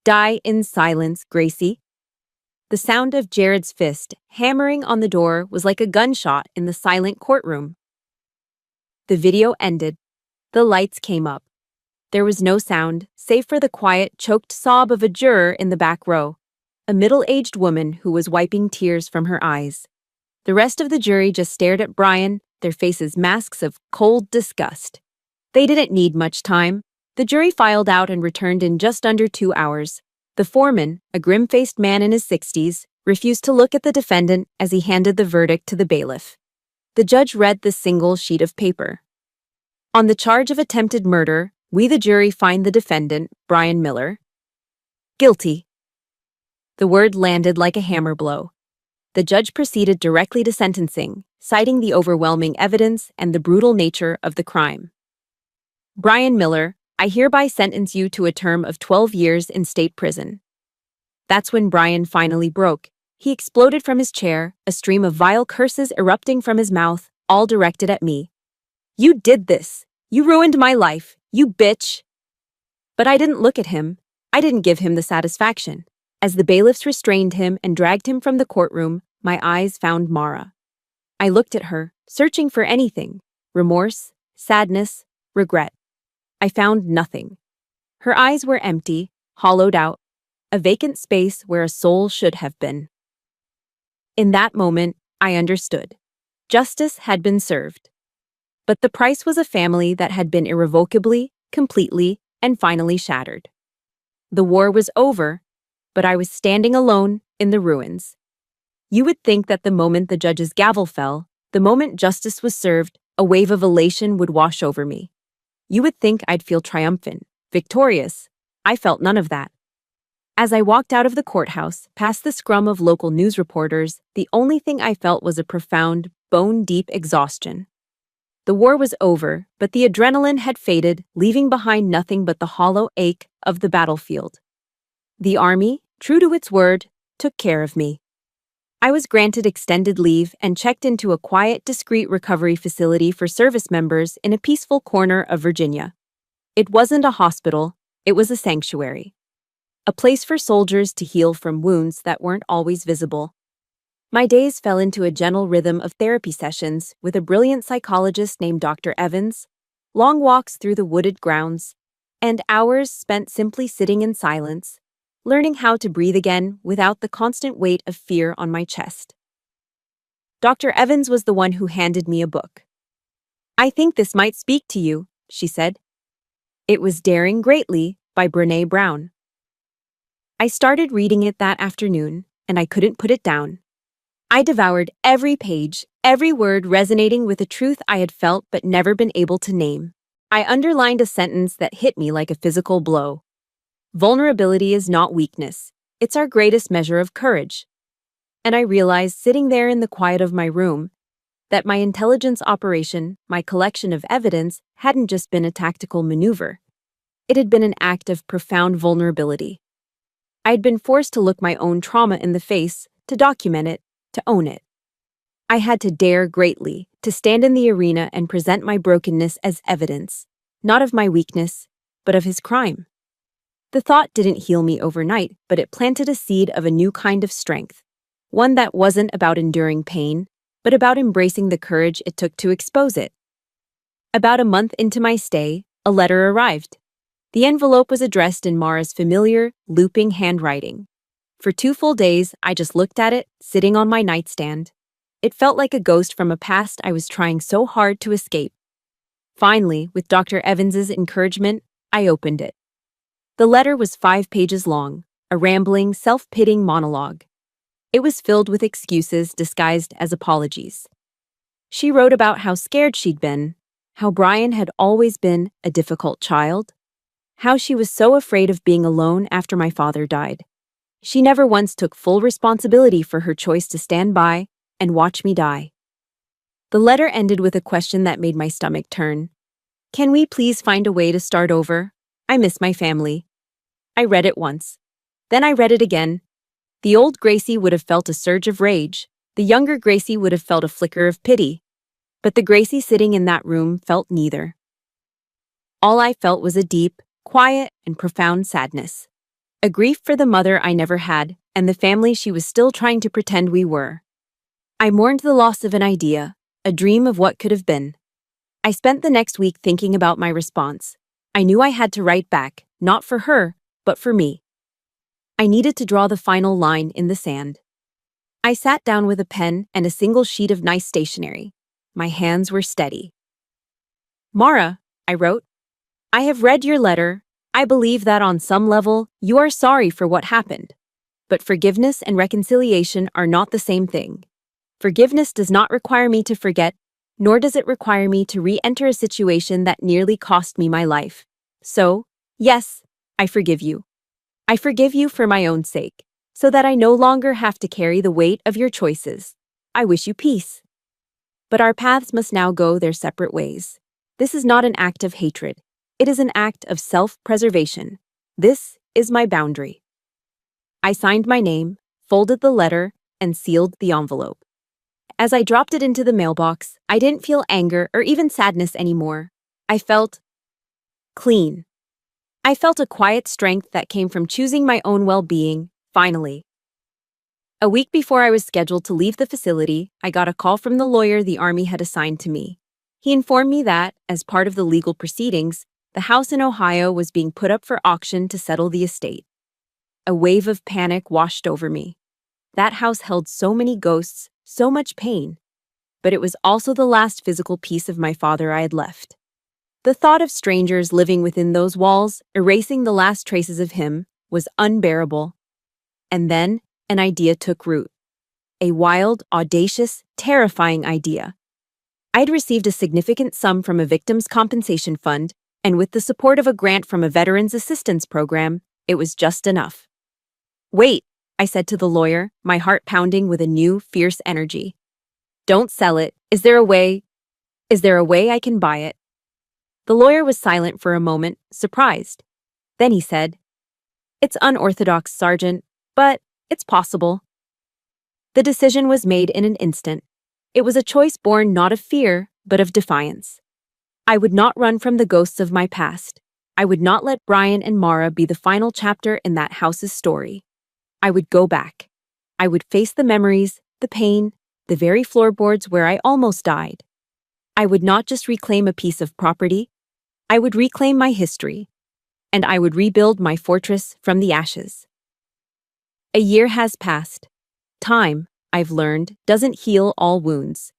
"Die in silence, Gracie." The sound of Jared's fist hammering on the door was like a gunshot in the silent courtroom. The video ended. The lights came up. There was no sound, save for the quiet, choked sob of a juror in the back row, a middle-aged woman who was wiping tears from her eyes. The rest of the jury just stared at Brian, their faces masks of cold disgust. They didn't need much time. The jury filed out and returned in just under 2 hours. The foreman, a grim-faced man in his 60s, refused to look at the defendant as he handed the verdict to the bailiff. The judge read the single sheet of paper. "On the charge of attempted murder, we the jury find the defendant, Brian Miller, guilty." The word landed like a hammer blow. The judge proceeded directly to sentencing, citing the overwhelming evidence and the brutal nature of the crime. "Brian Miller, I hereby sentence you to a term of 12 years in state prison." That's when Brian finally broke. He exploded from his chair, a stream of vile curses erupting from his mouth, all directed at me. "You did this! You ruined my life! You bitch!" But I didn't look at him. I didn't give him the satisfaction. As the bailiffs restrained him and dragged him from the courtroom, my eyes found Mara. I looked at her, searching for anything: remorse, sadness, regret. I found nothing. Her eyes were empty, hollowed out, a vacant space where a soul should have been. In that moment, I understood. Justice had been served. But the price was a family that had been irrevocably, completely, and finally shattered. The war was over, but I was standing alone in the ruins. You would think that the moment the judge's gavel fell, the moment justice was served, a wave of elation would wash over me. You would think I'd feel triumphant, victorious. I felt none of that. As I walked out of the courthouse, past the scrum of local news reporters, the only thing I felt was a profound, bone-deep exhaustion. The war was over, but the adrenaline had faded, leaving behind nothing but the hollow ache of the battlefield. The army, true to its word, took care of me. I was granted extended leave and checked into a quiet, discreet recovery facility for service members in a peaceful corner of Virginia. It wasn't a hospital, it was a sanctuary. A place for soldiers to heal from wounds that weren't always visible. My days fell into a gentle rhythm of therapy sessions with a brilliant psychologist named Dr. Evans, long walks through the wooded grounds, and hours spent simply sitting in silence, learning how to breathe again without the constant weight of fear on my chest. Dr. Evans was the one who handed me a book. "I think this might speak to you," she said. It was Daring Greatly by Brené Brown. I started reading it that afternoon, and I couldn't put it down. I devoured every page, every word resonating with a truth I had felt but never been able to name. I underlined a sentence that hit me like a physical blow. Vulnerability is not weakness. It's our greatest measure of courage. And I realized, sitting there in the quiet of my room, that my intelligence operation, my collection of evidence, hadn't just been a tactical maneuver. It had been an act of profound vulnerability. I had been forced to look my own trauma in the face, to document it, to own it. I had to dare greatly, to stand in the arena and present my brokenness as evidence, not of my weakness, but of his crime. The thought didn't heal me overnight, but it planted a seed of a new kind of strength, one that wasn't about enduring pain, but about embracing the courage it took to expose it. About a month into my stay, a letter arrived. The envelope was addressed in Mara's familiar, looping handwriting. For 2 full days, I just looked at it, sitting on my nightstand. It felt like a ghost from a past I was trying so hard to escape. Finally, with Dr. Evans's encouragement, I opened it. The letter was 5 pages long, a rambling, self-pitying monologue. It was filled with excuses disguised as apologies. She wrote about how scared she'd been, how Brian had always been a difficult child, how she was so afraid of being alone after my father died. She never once took full responsibility for her choice to stand by and watch me die. The letter ended with a question that made my stomach turn. "Can we please find a way to start over? I miss my family." I read it once. Then I read it again. The old Gracie would have felt a surge of rage. The younger Gracie would have felt a flicker of pity. But the Gracie sitting in that room felt neither. All I felt was a deep, quiet, and profound sadness. A grief for the mother I never had, and the family she was still trying to pretend we were. I mourned the loss of an idea, a dream of what could have been. I spent the next week thinking about my response. I knew I had to write back, not for her, but for me. I needed to draw the final line in the sand. I sat down with a pen and a single sheet of nice stationery. My hands were steady. "Mara," I wrote, "I have read your letter. I believe that on some level, you are sorry for what happened. But forgiveness and reconciliation are not the same thing. Forgiveness does not require me to forget, nor does it require me to re-enter a situation that nearly cost me my life. So, yes, I forgive you. I forgive you for my own sake, so that I no longer have to carry the weight of your choices. I wish you peace. But our paths must now go their separate ways. This is not an act of hatred. It is an act of self-preservation. This is my boundary." I signed my name, folded the letter, and sealed the envelope. As I dropped it into the mailbox, I didn't feel anger or even sadness anymore. I felt clean. I felt a quiet strength that came from choosing my own well-being, finally. A week before I was scheduled to leave the facility, I got a call from the lawyer the Army had assigned to me. He informed me that, as part of the legal proceedings, the house in Ohio was being put up for auction to settle the estate. A wave of panic washed over me. That house held so many ghosts, so much pain. But it was also the last physical piece of my father I had left. The thought of strangers living within those walls, erasing the last traces of him, was unbearable. And then, an idea took root. A wild, audacious, terrifying idea. I'd received a significant sum from a victims' compensation fund, and with the support of a grant from a veterans assistance program, it was just enough. "Wait," I said to the lawyer, my heart pounding with a new, fierce energy. "Don't sell it. Is there a way I can buy it?" The lawyer was silent for a moment, surprised. Then he said, "It's unorthodox, Sergeant, but it's possible." The decision was made in an instant. It was a choice born not of fear, but of defiance. I would not run from the ghosts of my past. I would not let Brian and Mara be the final chapter in that house's story. I would go back. I would face the memories, the pain, the very floorboards where I almost died. I would not just reclaim a piece of property. I would reclaim my history. And I would rebuild my fortress from the ashes. A year has passed. Time, I've learned, doesn't heal all wounds.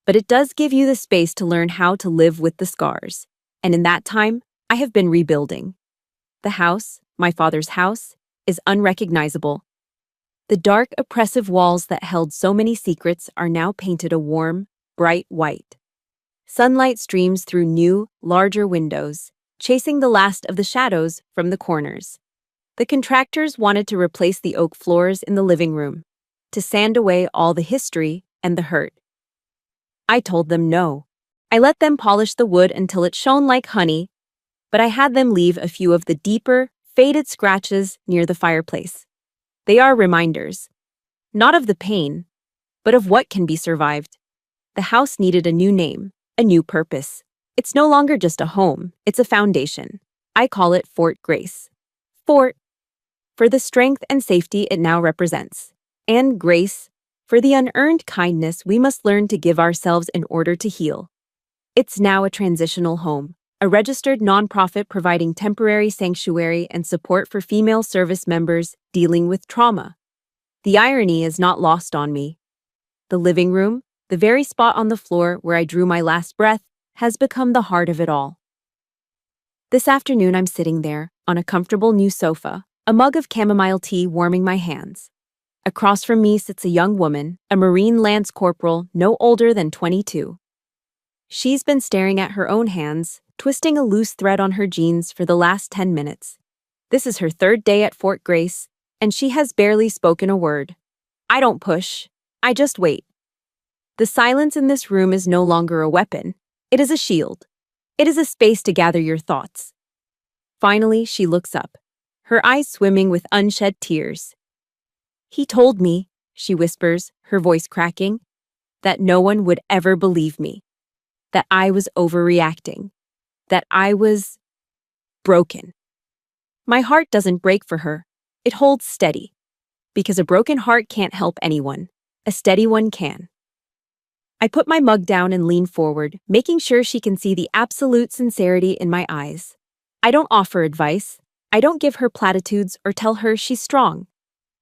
But it does give you the space to learn how to live with the scars. And in that time, I have been rebuilding. The house, my father's house, is unrecognizable. The dark, oppressive walls that held so many secrets are now painted a warm, bright white. Sunlight streams through new, larger windows, chasing the last of the shadows from the corners. The contractors wanted to replace the oak floors in the living room, to sand away all the history and the hurt. I told them no. I let them polish the wood until it shone like honey, but I had them leave a few of the deeper, faded scratches near the fireplace. They are reminders, not of the pain, but of what can be survived. The house needed a new name, a new purpose. It's no longer just a home, it's a foundation. I call it Fort Grace. Fort, for the strength and safety it now represents, and Grace, for the unearned kindness we must learn to give ourselves in order to heal. It's now a transitional home, a registered nonprofit providing temporary sanctuary and support for female service members dealing with trauma. The irony is not lost on me. The living room, the very spot on the floor where I drew my last breath, has become the heart of it all. This afternoon I'm sitting there, on a comfortable new sofa, a mug of chamomile tea warming my hands. Across from me sits a young woman, a Marine Lance Corporal no older than 22. She's been staring at her own hands, twisting a loose thread on her jeans for the last 10 minutes. This is her third day at Fort Grace, and she has barely spoken a word. I don't push. I just wait. The silence in this room is no longer a weapon. It is a shield. It is a space to gather your thoughts. Finally, she looks up, her eyes swimming with unshed tears. "He told me," she whispers, her voice cracking, "that no one would ever believe me. That I was overreacting. That I was broken." My heart doesn't break for her. It holds steady. Because a broken heart can't help anyone. A steady one can. I put my mug down and lean forward, making sure she can see the absolute sincerity in my eyes. I don't offer advice. I don't give her platitudes or tell her she's strong.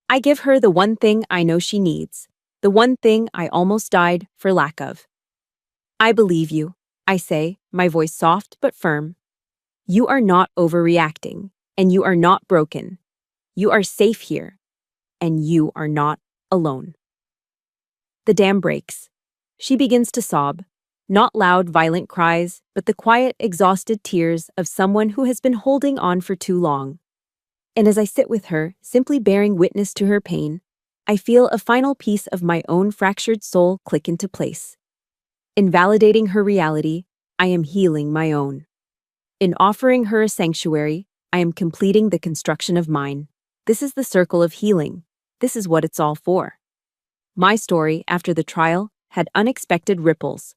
I give her the one thing I know she needs, the one thing I almost died for lack of. "I believe you," I say, my voice soft but firm. "You are not overreacting, and you are not broken. You are safe here, and you are not alone." The dam breaks. She begins to sob, not loud, violent cries, but the quiet, exhausted tears of someone who has been holding on for too long. And as I sit with her, simply bearing witness to her pain, I feel a final piece of my own fractured soul click into place. In validating her reality, I am healing my own. In offering her a sanctuary, I am completing the construction of mine. This is the circle of healing. This is what it's all for. My story, after the trial, had unexpected ripples.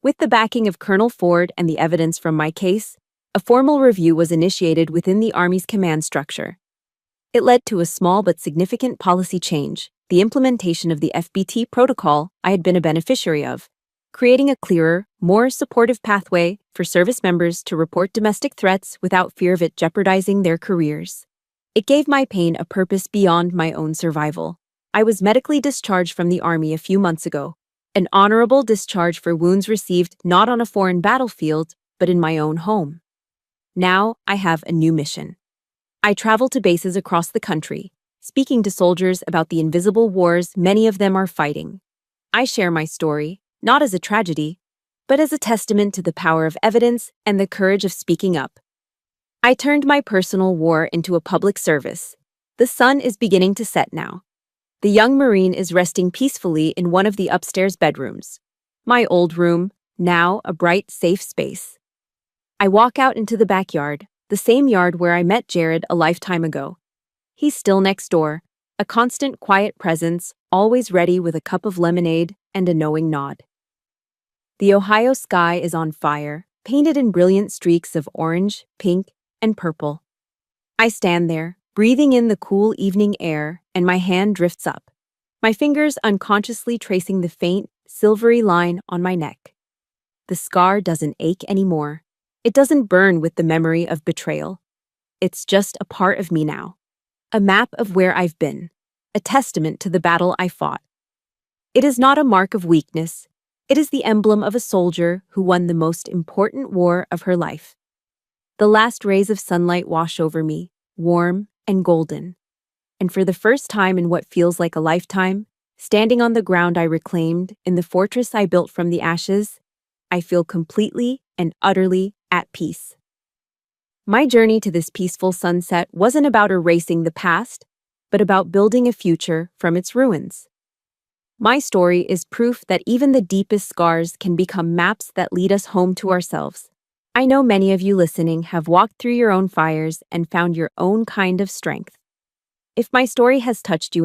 With the backing of Colonel Ford and the evidence from my case, a formal review was initiated within the Army's command structure. It led to a small but significant policy change, the implementation of the FBT protocol I had been a beneficiary of, creating a clearer, more supportive pathway for service members to report domestic threats without fear of it jeopardizing their careers. It gave my pain a purpose beyond my own survival. I was medically discharged from the Army a few months ago, an honorable discharge for wounds received not on a foreign battlefield, but in my own home. Now I have a new mission. I travel to bases across the country, speaking to soldiers about the invisible wars many of them are fighting. I share my story, not as a tragedy, but as a testament to the power of evidence and the courage of speaking up. I turned my personal war into a public service. The sun is beginning to set now. The young Marine is resting peacefully in one of the upstairs bedrooms. My old room, now a bright, safe space. I walk out into the backyard, the same yard where I met Jared a lifetime ago. He's still next door, a constant quiet presence, always ready with a cup of lemonade and a knowing nod. The Ohio sky is on fire, painted in brilliant streaks of orange, pink, and purple. I stand there, breathing in the cool evening air, and my hand drifts up, my fingers unconsciously tracing the faint, silvery line on my neck. The scar doesn't ache anymore. It doesn't burn with the memory of betrayal. It's just a part of me now. A map of where I've been, a testament to the battle I fought. It is not a mark of weakness. It is the emblem of a soldier who won the most important war of her life. The last rays of sunlight wash over me, warm and golden. And for the first time in what feels like a lifetime, standing on the ground I reclaimed, in the fortress I built from the ashes, I feel completely and utterly at peace. My journey to this peaceful sunset wasn't about erasing the past, but about building a future from its ruins. My story is proof that even the deepest scars can become maps that lead us home to ourselves. I know many of you listening have walked through your own fires and found your own kind of strength. If my story has touched you